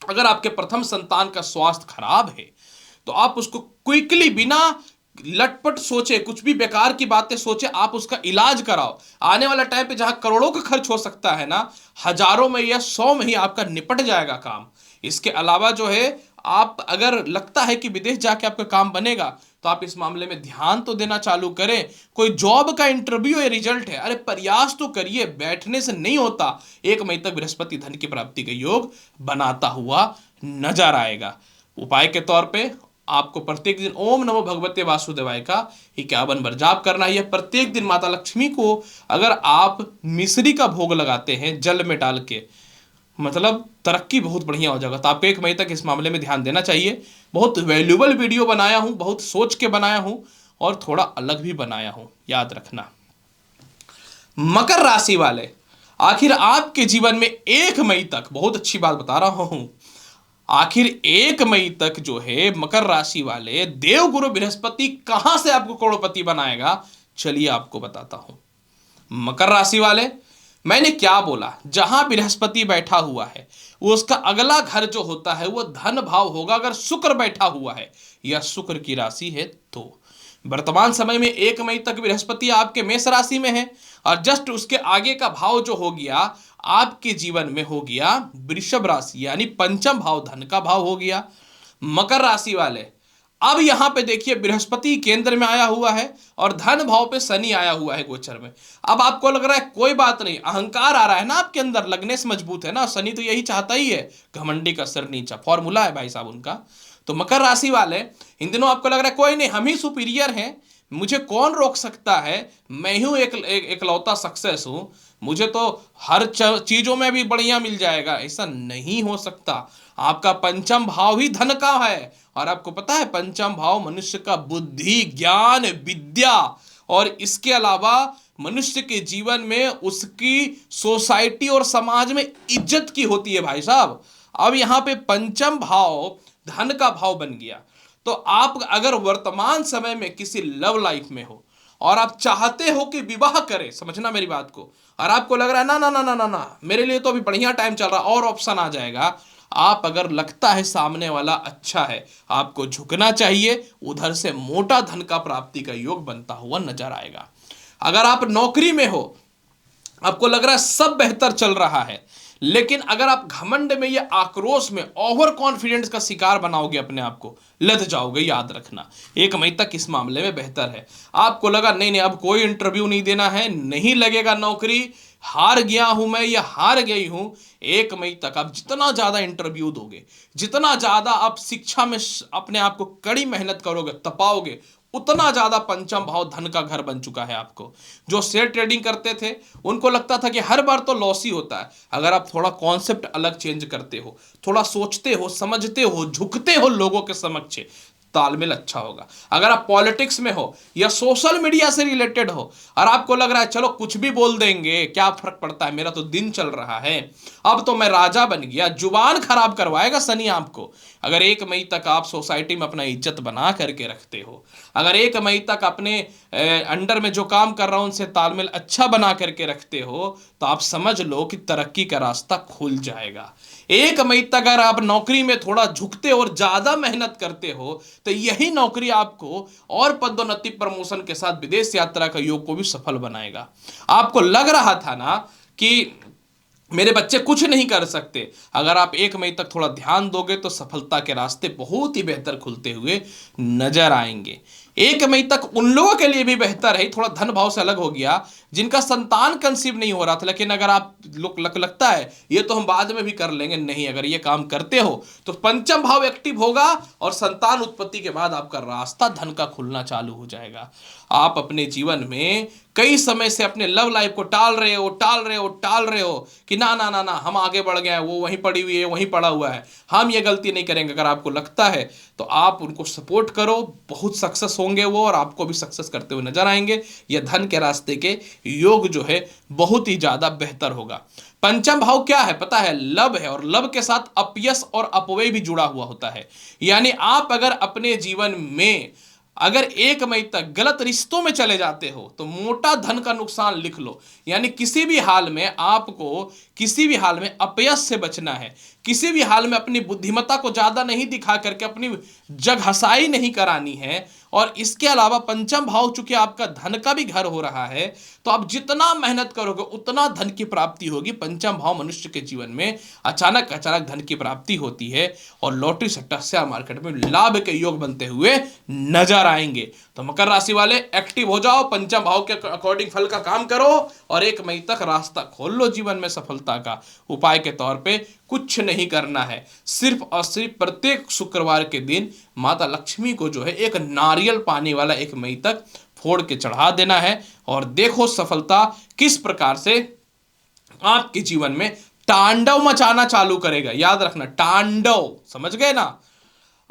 अगर आपके प्रथम संतान का स्वास्थ्य खराब है तो आप उसको क्विकली, बिना लटपट सोचे, कुछ भी बेकार की बातें सोचे, आप उसका इलाज कराओ। आने वाला टाइम पे जहां करोड़ों का खर्च हो सकता है ना, हजारों में या 100 में ही आपका निपट जाएगा काम। इसके अलावा जो है, आप अगर लगता है कि विदेश जाके आपका काम बनेगा तो आप इस मामले में ध्यान तो देना चालू करें। कोई जॉब का इंटरव्यू या रिजल्ट है, अरे प्रयास तो करिए, बैठने से नहीं होता। 1 मई तक बृहस्पति धन की प्राप्ति का योग बनाता हुआ नजर आएगा। उपाय के तौर पे आपको प्रत्येक दिन ओम नमो भगवते वासुदेवाय का 51 बार जाप करना है। प्रत्येक दिन माता लक्ष्मी को अगर आप मिश्री का भोग लगाते हैं जल में डाल के, मतलब तरक्की बहुत बढ़िया हो जाएगा। तो आपको 1 मई तक इस मामले में ध्यान देना चाहिए। बहुत वैल्यूबल वीडियो बनाया हूं, बहुत सोच के बनाया हूं और थोड़ा अलग भी बनाया हूं, याद रखना। मकर राशि वाले, आखिर आपके जीवन में 1 मई तक, बहुत अच्छी बात बता रहा हूं, आखिर 1 मई तक जो है मकर राशि वाले, देवगुरु बृहस्पति कहां से आपको करोड़पति बनाएगा, चलिए आपको बताता हूं। मकर राशि वाले, मैंने क्या बोला, जहां बृहस्पति बैठा हुआ है वो उसका अगला घर जो होता है वो धन भाव होगा। अगर शुक्र बैठा हुआ है या शुक्र की राशि है तो वर्तमान समय में 1 मई तक बृहस्पति आपके मेष राशि में है और जस्ट उसके आगे का भाव जो हो गया आपके जीवन में हो गया वृषभ राशि, यानी पंचम भाव धन का भाव हो गया। मकर राशि वाले, अब यहां पे देखिए बृहस्पति केंद्र में आया हुआ है और धन भाव पे शनि आया हुआ है गोचर में। अब आपको लग रहा है कोई बात नहीं, अहंकार आ रहा है ना आपके अंदर, लगने से मजबूत है ना, शनि तो यही चाहता ही है, घमंडी का सिर नीचा, फॉर्मूला है भाई साहब उनका। तो मकर राशि वाले, इन दिनों आपको लग रहा है कोई नहीं, हम ही सुपीरियर हैं, मुझे कौन रोक सकता है, मैं ही एकलौता सक्सेस हूं, मुझे तो हर चीजों में भी बढ़िया मिल जाएगा, ऐसा नहीं हो सकता। आपका पंचम भाव ही धन का है और आपको पता है पंचम भाव मनुष्य का बुद्धि, ज्ञान, विद्या और इसके अलावा मनुष्य के जीवन में उसकी सोसाइटी और समाज में इज्जत की होती है भाई साहब। अब यहां पे पंचम भाव धन का भाव बन गया। तो आप अगर वर्तमान समय में किसी लव लाइफ में हो और आप चाहते हो कि विवाह करें, समझना मेरी बात को, और आपको लग रहा है ना ना ना ना ना ना मेरे लिए तो अभी बढ़िया टाइम चल रहा, और ऑप्शन आ जाएगा, आप अगर लगता है सामने वाला अच्छा है, आपको झुकना चाहिए, उधर से मोटा धन का प्राप्ति का योग बनता हुआ नजर आएगा। अगर आप नौकरी में हो, आपको लग रहा है सब बेहतर चल रहा है, लेकिन अगर आप घमंड में या आक्रोश में ओवर कॉन्फिडेंस का शिकार बनाओगे, अपने आप को लद जाओगे, याद रखना 1 मई तक इस मामले में बेहतर है। आपको लगा नहीं नहीं अब कोई इंटरव्यू नहीं देना है, नहीं लगेगा नौकरी, हार गया हूं मैं या हार गई हूं, 1 मई तक आप जितना ज्यादा इंटरव्यू दोगे, जितना ज्यादा आप शिक्षा में अपने आप को कड़ी मेहनत करोगे, तपाओगे, उतना ज्यादा पंचम भाव धन का घर बन चुका है आपको। जो शेयर ट्रेडिंग करते थे उनको लगता था कि हर बार तो लॉस ही होता है, अगर आप थोड़ा कॉन्सेप्ट अलग चेंज करते हो, थोड़ा सोचते हो, समझते हो, झुकते हो लोगों के समक्ष, तालमेल अच्छा होगा। अगर आप पॉलिटिक्स में हो या सोशल मीडिया से रिलेटेड हो और आपको लग रहा है चलो कुछ भी बोल देंगे, क्या फर्क पड़ता है, मेरा तो दिन चल रहा है, अब तो मैं राजा बन गया, जुबान खराब करवाएगा शनि आपको। अगर 1 मई तक आप सोसाइटी में अपना इज्जत बना करके रखते हो, अगर 1 मई तक अपने अंडर में जो काम कर रहा हूं उनसे तालमेल अच्छा बना करके रखते हो, तो आप समझ लो कि तरक्की का रास्ता खुल जाएगा। 1 मई तक अगर आप नौकरी में थोड़ा झुकते और ज्यादा मेहनत करते हो, तो यही नौकरी आपको और पदोन्नति प्रमोशन के साथ विदेश यात्रा का योग को भी सफल बनाएगा। आपको लग रहा था ना कि मेरे बच्चे कुछ नहीं कर सकते, अगर आप 1 मई तक थोड़ा ध्यान दोगे तो सफलता के रास्ते बहुत ही बेहतर खुलते हुए नजर आएंगे। 1 मई तक उन लोगों के लिए भी बेहतर है, थोड़ा धन भाव से अलग हो गया, जिनका संतान कंसीव नहीं हो रहा था, लेकिन अगर आप लगता है ये तो हम बाद में भी कर लेंगे, नहीं, अगर ये काम करते हो तो पंचम भाव एक्टिव होगा और संतान उत्पत्ति के बाद आपका रास्ता धन का खुलना चालू हो जाएगा। आप अपने जीवन में कई समय से अपने लव लाइफ को टाल रहे हो, टाल रहे हो, टाल रहे हो कि ना ना ना ना हम आगे बढ़ गए हैं, वो वहीं पड़ी हुई है, वहीं पड़ा हुआ है, हम ये गलती नहीं करेंगे। अगर आपको लगता है तो आप उनको सपोर्ट करो, बहुत सक्सेस होंगे वो और आपको भी सक्सेस करते हुए नजर आएंगे। यह धन के रास्ते के योग जो है बहुत ही ज्यादा बेहतर होगा। पंचम भाव क्या है पता है, लव है, और लव के साथ अपयश और अपव्यय भी जुड़ा हुआ होता है। यानी आप अगर अपने जीवन में अगर 1 मई तक गलत रिश्तों में चले जाते हो तो मोटा धन का नुकसान लिख लो। यानी किसी भी हाल में आपको किसी भी हाल में अपयश से बचना है, किसी भी हाल में अपनी बुद्धिमत्ता को ज्यादा नहीं दिखा करके अपनी जगहसाई नहीं करानी है। और इसके अलावा पंचम भाव चूंकि आपका धन का भी घर हो रहा है, तो आप जितना मेहनत करोगे उतना धन की प्राप्ति होगी। पंचम भाव मनुष्य के जीवन में अचानक अचानक धन की प्राप्ति होती है और लॉटरी सट्टा शेयर मार्केट में लाभ के योग बनते हुए नजर आएंगे। तो मकर राशि वाले एक्टिव हो जाओ, पंचम भाव के अकॉर्डिंग फल का काम करो और 1 मई तक रास्ता खोल लो जीवन में सफलता का। उपाय के तौर पे कुछ नहीं करना है, सिर्फ और सिर्फ प्रत्येक शुक्रवार के दिन माता लक्ष्मी को जो है एक नारियल पानी वाला 1 मई तक फोड़ के चढ़ा देना है और देखो सफलता किस प्रकार से आपके जीवन में तांडव मचाना चालू करेगा। याद रखना तांडव, समझ गए ना।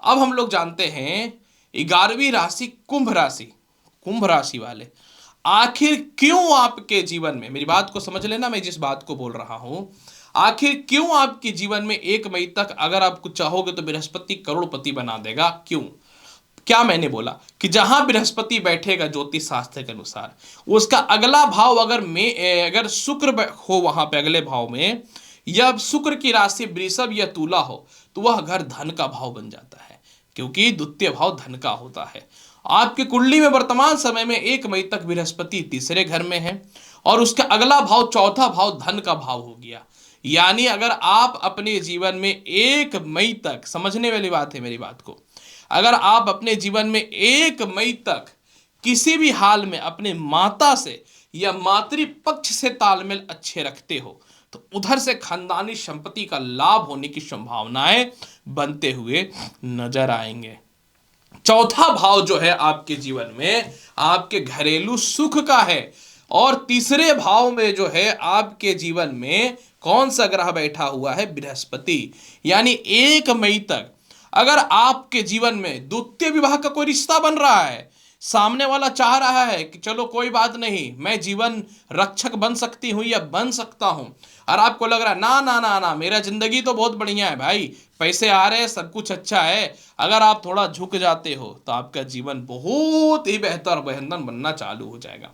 अब हम लोग जानते हैं 11वीं राशि कुंभ राशि। कुंभ राशि वाले आखिर क्यों आपके जीवन में, मेरी बात को समझ लेना, मैं जिस बात को बोल रहा हूं, आखिर क्यों आपके जीवन में 1 मई तक अगर आप कुछ चाहोगे तो बृहस्पति करोड़पति बना देगा। क्यों, क्या मैंने बोला कि जहां बृहस्पति बैठेगा ज्योतिष शास्त्र के अनुसार उसका अगला भाव अगर शुक्र हो वहां पे अगले भाव में, या शुक्र की राशि वृषभ या तुला हो, तो वह घर धन का भाव बन जाता है, क्योंकि द्वितीय भाव धन का होता है। आपकी कुंडली में वर्तमान समय में 1 मई तक बृहस्पति तीसरे घर में है और उसका अगला भाव चौथा भाव धन का भाव हो गया। यानी अगर आप अपने जीवन में 1 मई तक, समझने वाली बात है मेरी बात को, अगर आप अपने जीवन में 1 मई तक किसी भी हाल में अपने माता से या मातृपक्ष से तालमेल अच्छे रखते हो तो उधर से खानदानी संपत्ति का लाभ होने की संभावनाएं बनते हुए नजर आएंगे। चौथा भाव जो है आपके जीवन में आपके घरेलू सुख का है और तीसरे भाव में जो है आपके जीवन में कौन सा ग्रह बैठा हुआ है, बृहस्पति। यानी 1 मई तक अगर आपके जीवन में द्वितीय विवाह का कोई रिश्ता बन रहा है, सामने वाला चाह रहा है कि चलो कोई बात नहीं, मैं जीवन रक्षक बन सकती हूं या बन सकता हूं, और आपको लग रहा है ना ना ना ना, मेरा जिंदगी तो बहुत बढ़िया है भाई, पैसे आ रहे हैं, सब कुछ अच्छा है, अगर आप थोड़ा झुक जाते हो तो आपका जीवन बहुत ही बेहतर बेहतर बनना चालू हो जाएगा।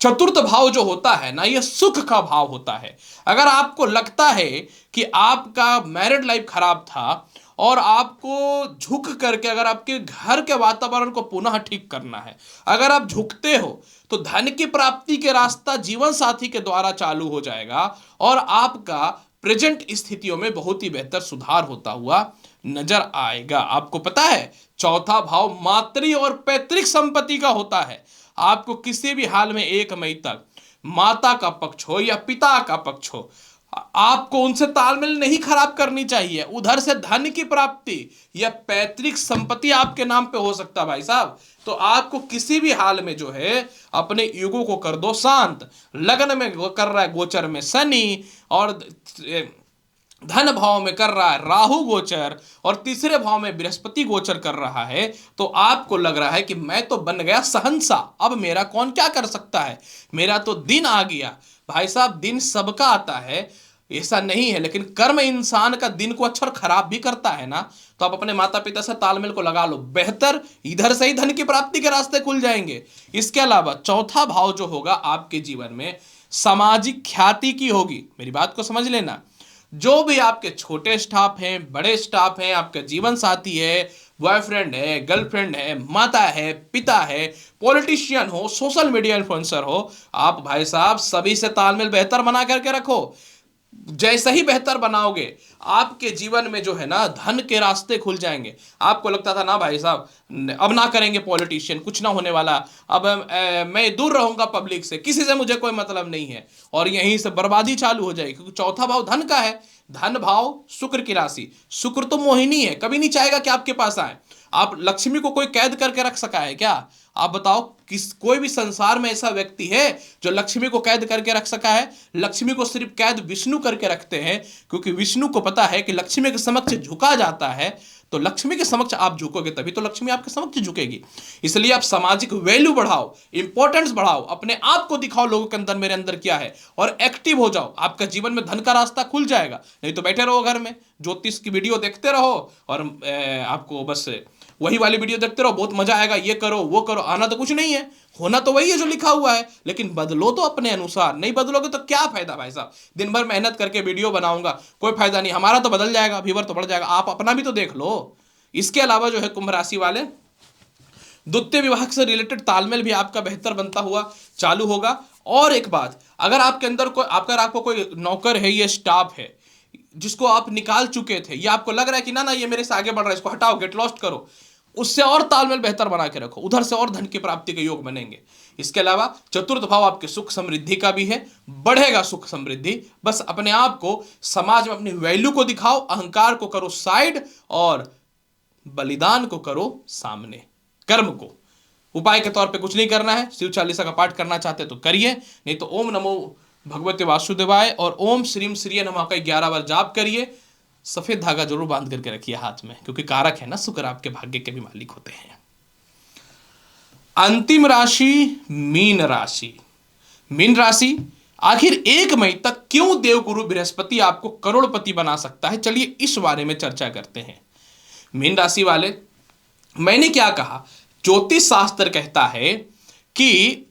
चतुर्थ भाव जो होता है ना, ये सुख का भाव होता है। अगर आपको लगता है कि आपका मैरिड लाइफ खराब था और आपको झुक करके अगर आपके घर के वातावरण को पुनः ठीक करना है, अगर आप झुकते हो तो धन की प्राप्ति के रास्ता जीवन साथी के द्वारा चालू हो जाएगा और आपका प्रेजेंट स्थितियों में बहुत ही बेहतर सुधार होता हुआ नजर आएगा। आपको पता है चौथा भाव मातृ और पैतृक संपत्ति का होता है। आपको किसी भी हाल में 1 मई तक माता का पक्ष हो या पिता का पक्ष हो, आपको उनसे तालमेल नहीं खराब करनी चाहिए। उधर से धन की प्राप्ति या पैतृक संपत्ति आपके नाम पे हो सकता है भाई साहब, तो आपको किसी भी हाल में जो है अपने युगों को कर दो शांत। लग्न में कर रहा है गोचर में शनि, और धन भाव में कर रहा है राहु गोचर, और तीसरे भाव में बृहस्पति गोचर कर रहा है, तो आपको लग रहा है कि मैं तो बन गया शहंशाह, अब मेरा कौन क्या कर सकता है, मेरा तो दिन आ गया। भाई साहब दिन सबका आता है, ऐसा नहीं है, लेकिन कर्म इंसान का दिन को अच्छा और खराब भी करता है ना। तो आप अपने माता पिता से तालमेल को लगा लो, बेहतर इधर से ही धन की प्राप्ति के रास्ते खुल जाएंगे। इसके अलावा चौथा भाव जो होगा आपके जीवन में सामाजिक ख्याति की होगी। मेरी बात को समझ लेना, जो भी आपके छोटे स्टाफ हैं, बड़े स्टाफ हैं, आपका जीवन साथी है, बॉयफ्रेंड है, गर्लफ्रेंड है, माता है, पिता है, पॉलिटिशियन हो, सोशल मीडिया इन्फ्लुएंसर हो, आप भाई साहब सभी से तालमेल बेहतर बना करके रखो। जैसे ही बेहतर बनाओगे आपके जीवन में जो है ना धन के रास्ते खुल जाएंगे। आपको लगता था ना भाई साहब अब ना करेंगे पॉलिटिशियन, कुछ ना होने वाला, अब मैं दूर रहूंगा पब्लिक से, किसी से मुझे कोई मतलब नहीं है, और यहीं से बर्बादी चालू हो जाएगी। क्योंकि चौथा भाव धन का है, धन भाव शुक्र की राशि, शुक्र तो मोहिनी है, कभी नहीं चाहेगा कि आपके पास आए। आप लक्ष्मी को कोई कैद करके रख सका है क्या? आप बताओ, किस कोई भी संसार में ऐसा व्यक्ति है जो लक्ष्मी को कैद करके रख सका है? लक्ष्मी को सिर्फ कैद विष्णु करके रखते हैं, क्योंकि विष्णु को पता है कि लक्ष्मी के समक्ष झुका जाता है तो लक्ष्मी के समक्ष आप झुकोगे तभी तो लक्ष्मी आपके समक्ष झुकेगी। इसलिए आप सामाजिक वैल्यू बढ़ाओ, इंपॉर्टेंस बढ़ाओ, अपने आप को दिखाओ लोगों के अंदर मेरे अंदर क्या है, और एक्टिव हो जाओ। आपका जीवन में धन का रास्ता खुल जाएगा। नहीं तो बैठे रहो घर में, ज्योतिष की वीडियो देखते रहो और आपको बस वही वाली वीडियो देखते रहो, बहुत मजा आएगा, ये करो वो करो। आना तो कुछ नहीं है, होना तो वही है जो लिखा हुआ है, लेकिन बदलो तो अपने अनुसार। नहीं बदलोगे तो क्या फायदा भाई साहब? दिन भर मेहनत करके वीडियो बनाऊंगा, कोई फायदा नहीं, हमारा तो बदल जाएगा, व्यूअर तो बढ़ जाएगा, आप अपना भी तो देख लो। इसके अलावा जो है कुंभ राशि वाले, द्वितीय विवाह से रिलेटेड तालमेल भी आपका बेहतर बनता हुआ चालू होगा। और एक बात, अगर आपके अंदर कोई आपको कोई नौकर है, ये स्टाफ है जिसको आप निकाल चुके थे, या आपको लग रहा है कि ना ना ये मेरे से आगे बढ़ रहा है, इसको हटाओ, गेट लॉस्ट करो, उससे और तालमेल बेहतर बना के रखो, उधर से और धन की प्राप्ति के योग बनेंगे। इसके अलावा चतुर्थ भाव आपके सुख समृद्धि का भी है, बढ़ेगा सुख समृद्धि। बस अपने आप को समाज में अपनी वैल्यू को दिखाओ, अहंकार को करो साइड और बलिदान को करो सामने। कर्म को उपाय के तौर पे कुछ नहीं करना है, शिव चालीसा का पाठ करना चाहते तो करिए, नहीं तो ओम नमो भगवते वासुदेवाय और ओम श्रीम श्रीय नमः का 11 बार जाप करिए। सफेद धागा जरूर बांध करके रखिए हाथ में, क्योंकि कारक है ना शुक्र, आपके भाग्य के भी मालिक होते हैं। अंतिम राशि मीन राशि। मीन राशि, आखिर 1 मई तक क्यों देवगुरु बृहस्पति आपको करोड़पति बना सकता है, चलिए इस बारे में चर्चा करते हैं। मीन राशि वाले, मैंने क्या कहा, ज्योतिष शास्त्र कहता है कि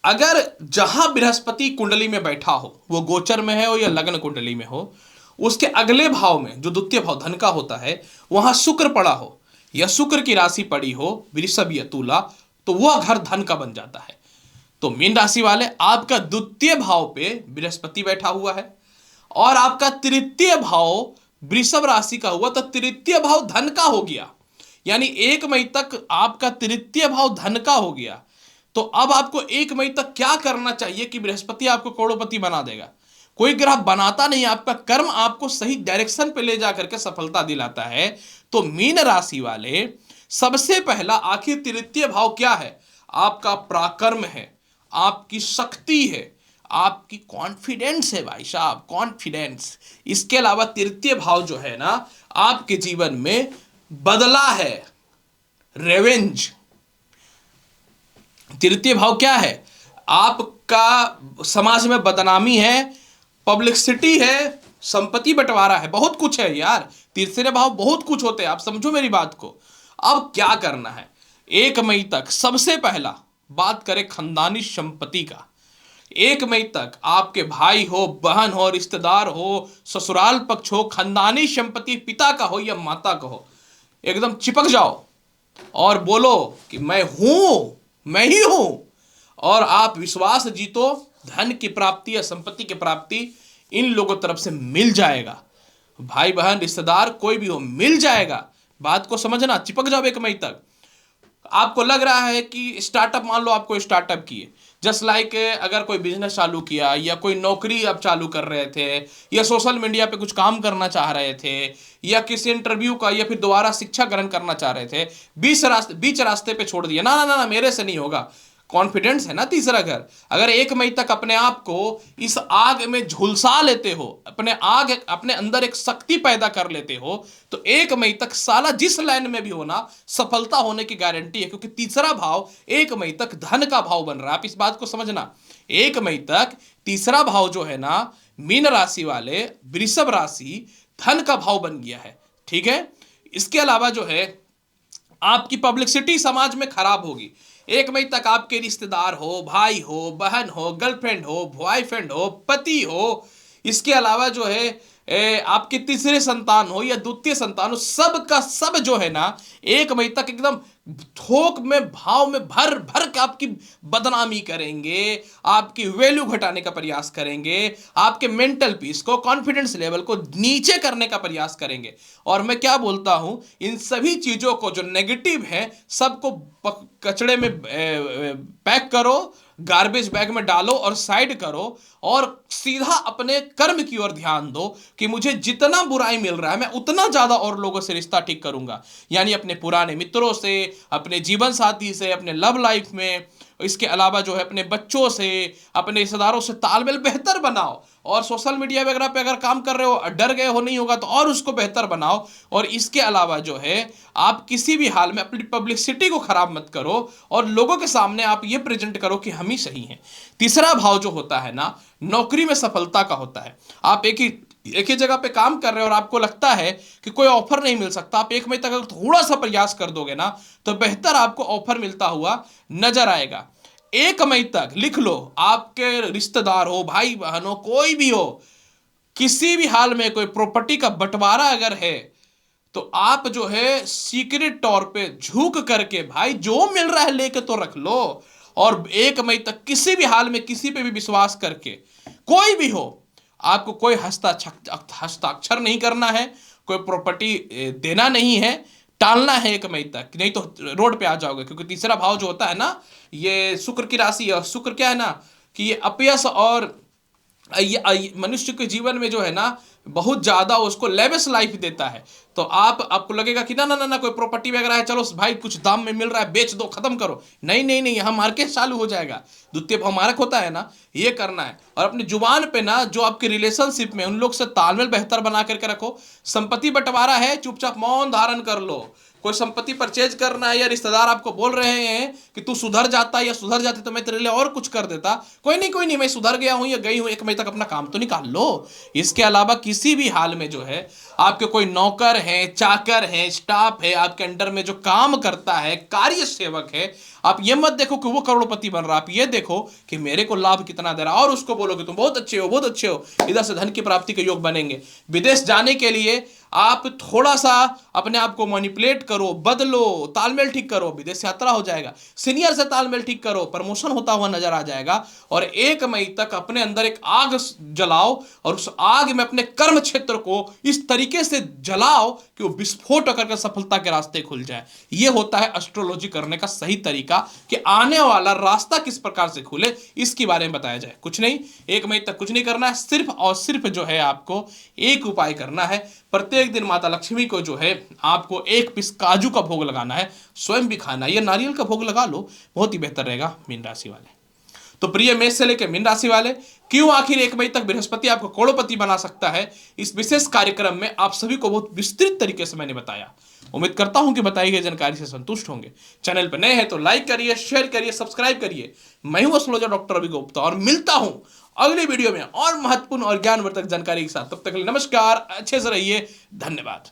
अगर जहां बृहस्पति कुंडली में बैठा हो, वो गोचर में है हो या लग्न कुंडली में हो, उसके अगले भाव में जो द्वितीय भाव धन का होता है, वहां शुक्र पड़ा हो या शुक्र की राशि पड़ी हो वृषभ या तुला, तो वह घर धन का बन जाता है। तो मीन राशि वाले, आपका द्वितीय भाव पे बृहस्पति बैठा हुआ है और आपका तृतीय भाव वृषभ राशि का हुआ, तो तृतीय भाव धन का हो गया। यानी 1 मई तक आपका तृतीय भाव धन का हो गया। तो अब आपको 1 मई तक क्या करना चाहिए कि बृहस्पति आपको करोड़पति बना देगा? कोई ग्रह बनाता नहीं, आपका कर्म आपको सही डायरेक्शन पे ले जाकर के सफलता दिलाता है। तो मीन राशि वाले, सबसे पहला आखिर तृतीय भाव क्या है? आपका पराक्रम है, आपकी शक्ति है, आपकी कॉन्फिडेंस है भाई साहब, कॉन्फिडेंस। इसके अलावा तृतीय भाव जो है ना, आपके जीवन में बदला है, रेवेंज, तृतीय भाव क्या है? आपका समाज में बदनामी है, पब्लिसिटी है, संपत्ति बंटवारा है, बहुत कुछ है यार। तीसरे भाव बहुत कुछ होते हैं, आप समझो मेरी बात को। अब क्या करना है? 1 मई तक सबसे पहला बात करें खानदानी संपत्ति का। 1 मई तक आपके भाई हो, बहन हो, रिश्तेदार हो, ससुराल पक्ष हो, खानदानी संपत्ति पिता का हो या माता का हो, एकदम चिपक जाओ और बोलो कि मैं हूं, मैं ही हूं। और आप विश्वास जीतो, धन की प्राप्ति या संपत्ति की प्राप्ति इन लोगों तरफ से मिल जाएगा। भाई बहन रिश्तेदार कोई भी हो, मिल जाएगा। बात को समझना, चिपक जाओ 1 मई तक। आपको लग रहा है कि स्टार्टअप, मान लो आपको स्टार्टअप किए, जस्ट लाइक अगर कोई बिजनेस चालू किया या कोई नौकरी आप चालू कर रहे थे या सोशल मीडिया पे कुछ काम करना चाह रहे थे या किसी इंटरव्यू का या फिर दोबारा शिक्षा ग्रहण करना चाह रहे थे, बीच रास्ते पे छोड़ दिया, ना ना ना ना मेरे से नहीं होगा। कॉन्फिडेंस है ना तीसरा घर। अगर 1 मई तक अपने आप को इस आग में झुलसा लेते हो, अपने अंदर एक शक्ति पैदा कर लेते हो, तो 1 मई तक साला जिस लाइन में भी होना, सफलता होने की गारंटी है। क्योंकि तीसरा भाव 1 मई तक धन का भाव बन रहा है। आप इस बात को समझना, 1 मई तक तीसरा भाव जो है ना, मीन राशि वाले, वृषभ राशि, धन का भाव बन गया है। ठीक है। इसके अलावा जो है आपकी पब्लिसिटी समाज में खराब होगी। 1 मई तक आपके रिश्तेदार हो, भाई हो, बहन हो, गर्लफ्रेंड हो, बॉयफ्रेंड हो, पति हो, इसके अलावा जो है आपके तीसरे संतान हो या द्वितीय संतान हो, सब का सब जो है ना 1 मई तक एकदम थोक में, भाव में भर भर के आपकी बदनामी करेंगे, आपकी वैल्यू घटाने का प्रयास करेंगे, आपके मेंटल पीस को, कॉन्फिडेंस लेवल को नीचे करने का प्रयास करेंगे। और मैं क्या बोलता हूं, इन सभी चीजों को जो नेगेटिव है सबको कचड़े में पैक करो, गार्बेज बैग में डालो और साइड करो और सीधा अपने कर्म की ओर ध्यान दो कि मुझे जितना बुराई मिल रहा है मैं उतना ज्यादा और लोगों से रिश्ता ठीक करूंगा। यानी अपने पुराने मित्रों से, अपने जीवन साथी से, अपने लव लाइफ में, इसके अलावा जो है अपने बच्चों से, अपने रिश्तेदारों से तालमेल बेहतर बनाओ। और सोशल मीडिया वगैरह पे अगर काम कर रहे हो, डर गए हो नहीं होगा तो और उसको बेहतर बनाओ। और इसके अलावा जो है आप किसी भी हाल में अपनी पब्लिसिटी को खराब मत करो और लोगों के सामने आप ये प्रेजेंट करो कि हम ही सही हैं। तीसरा भाव जो होता है ना, नौकरी में सफलता का होता है। आप एक ही जगह पे काम कर रहे हो और आपको लगता है कि कोई ऑफर नहीं मिल सकता, आप 1 मई तक अगर थोड़ा सा प्रयास कर दोगे ना तो बेहतर आपको ऑफर मिलता हुआ नजर आएगा। 1 मई तक लिख लो, आपके रिश्तेदार हो, भाई बहन हो, कोई भी हो, किसी भी हाल में कोई प्रॉपर्टी का बंटवारा अगर है तो आप जो है सीक्रेट तौर पे झुक करके भाई जो मिल रहा है लेके तो रख लो। और 1 मई तक किसी भी हाल में किसी पे भी विश्वास करके, कोई भी हो, आपको कोई हस्ताक्षर नहीं करना है, कोई प्रॉपर्टी देना नहीं है, टालना है 1 मई तक, नहीं तो रोड पे आ जाओगे। क्योंकि तीसरा भाव जो होता है ना, ये शुक्र की राशि है। और शुक्र क्या है ना कि ये अपयश और ये मनुष्य के जीवन में जो है ना बहुत ज्यादा उसको लेविश लाइफ देता है। तो आपको लगेगा कि ना ना ना ना कोई प्रॉपर्टी वगैरह है, चलो भाई कुछ दाम में मिल रहा है बेच दो, खत्म करो। नहीं नहीं नहीं, यहाँ मार्केट चालू हो जाएगा। द्वितीय भाव मारक होता है ना, ये करना है। और अपनी जुबान पे ना, जो आपके रिलेशनशिप में उन लोग से तालमेल बेहतर बना करके रखो। संपत्ति बंटवारा है, चुपचाप मौन धारण कर लो। कोई संपत्ति परचेज करना है या रिश्तेदार आपको बोल रहे हैं कि तू सुधर जाता या सुधर जाती तो मैं तेरे लिए और कुछ कर देता, कोई नहीं कोई नहीं, मैं सुधर गया हूं या गई हूं, 1 मई तक अपना काम तो निकाल लो। इसके अलावा किसी भी हाल में जो है आपके कोई नौकर है, चाकर है, स्टाफ है, आपके अंडर में जो काम करता है, कार्य सेवक है, आप ये मत देखो कि वो करोड़पति बन रहा, आप ये देखो कि मेरे को लाभ कितना दे रहा, और उसको बोलो कि तुम बहुत अच्छे हो, बहुत अच्छे हो। इधर से धन की प्राप्ति के योग बनेंगे। विदेश जाने के लिए आप थोड़ा सा अपने आप को मैनिपुलेट करो, बदलो, तालमेल ठीक करो, विदेश यात्रा हो जाएगा। सीनियर से तालमेल ठीक करो, प्रमोशन होता हुआ नजर आ जाएगा। और 1 मई तक अपने अंदर एक आग जलाओ और उस आग में अपने कर्म क्षेत्र को इस तरीके से जलाओ कि वो विस्फोट होकर सफलता के रास्ते खुल जाए। ये होता है एस्ट्रोलॉजी करने का सही तरीका, कि आने वाला रास्ता किस प्रकार से खुले इसके बारे में बताया जाए। कुछ नहीं, 1 मई तक कुछ नहीं करना है, सिर्फ और सिर्फ जो है आपको एक उपाय करना है। प्रत्येक दिन माता लक्ष्मी को जो है आपको 1 पीस काजू का भोग लगाना है, स्वयं भी खाना है, या नारियल का भोग लगा लो, बहुत ही बेहतर रहेगा। मीन राशि वाले तो प्रिय मेष से लेकर मीन राशि वाले क्यों आखिर 1 मई तक बृहस्पति आपको करोड़पति बना सकता है, इस विशेष कार्यक्रम में आप सभी को बहुत विस्तृत तरीके से मैंने बताया। उम्मीद करता हूं कि बताई गई जानकारी से संतुष्ट होंगे। चैनल पर नए हैं तो लाइक करिए, शेयर करिए, सब्सक्राइब करिए। मैं हूं एस्ट्रोलॉजर डॉक्टर रवि गुप्ता और मिलता हूं अगली वीडियो में और महत्वपूर्ण और ज्ञानवर्धक जानकारी के साथ। तब तक के लिए नमस्कार, अच्छे से रहिए, धन्यवाद।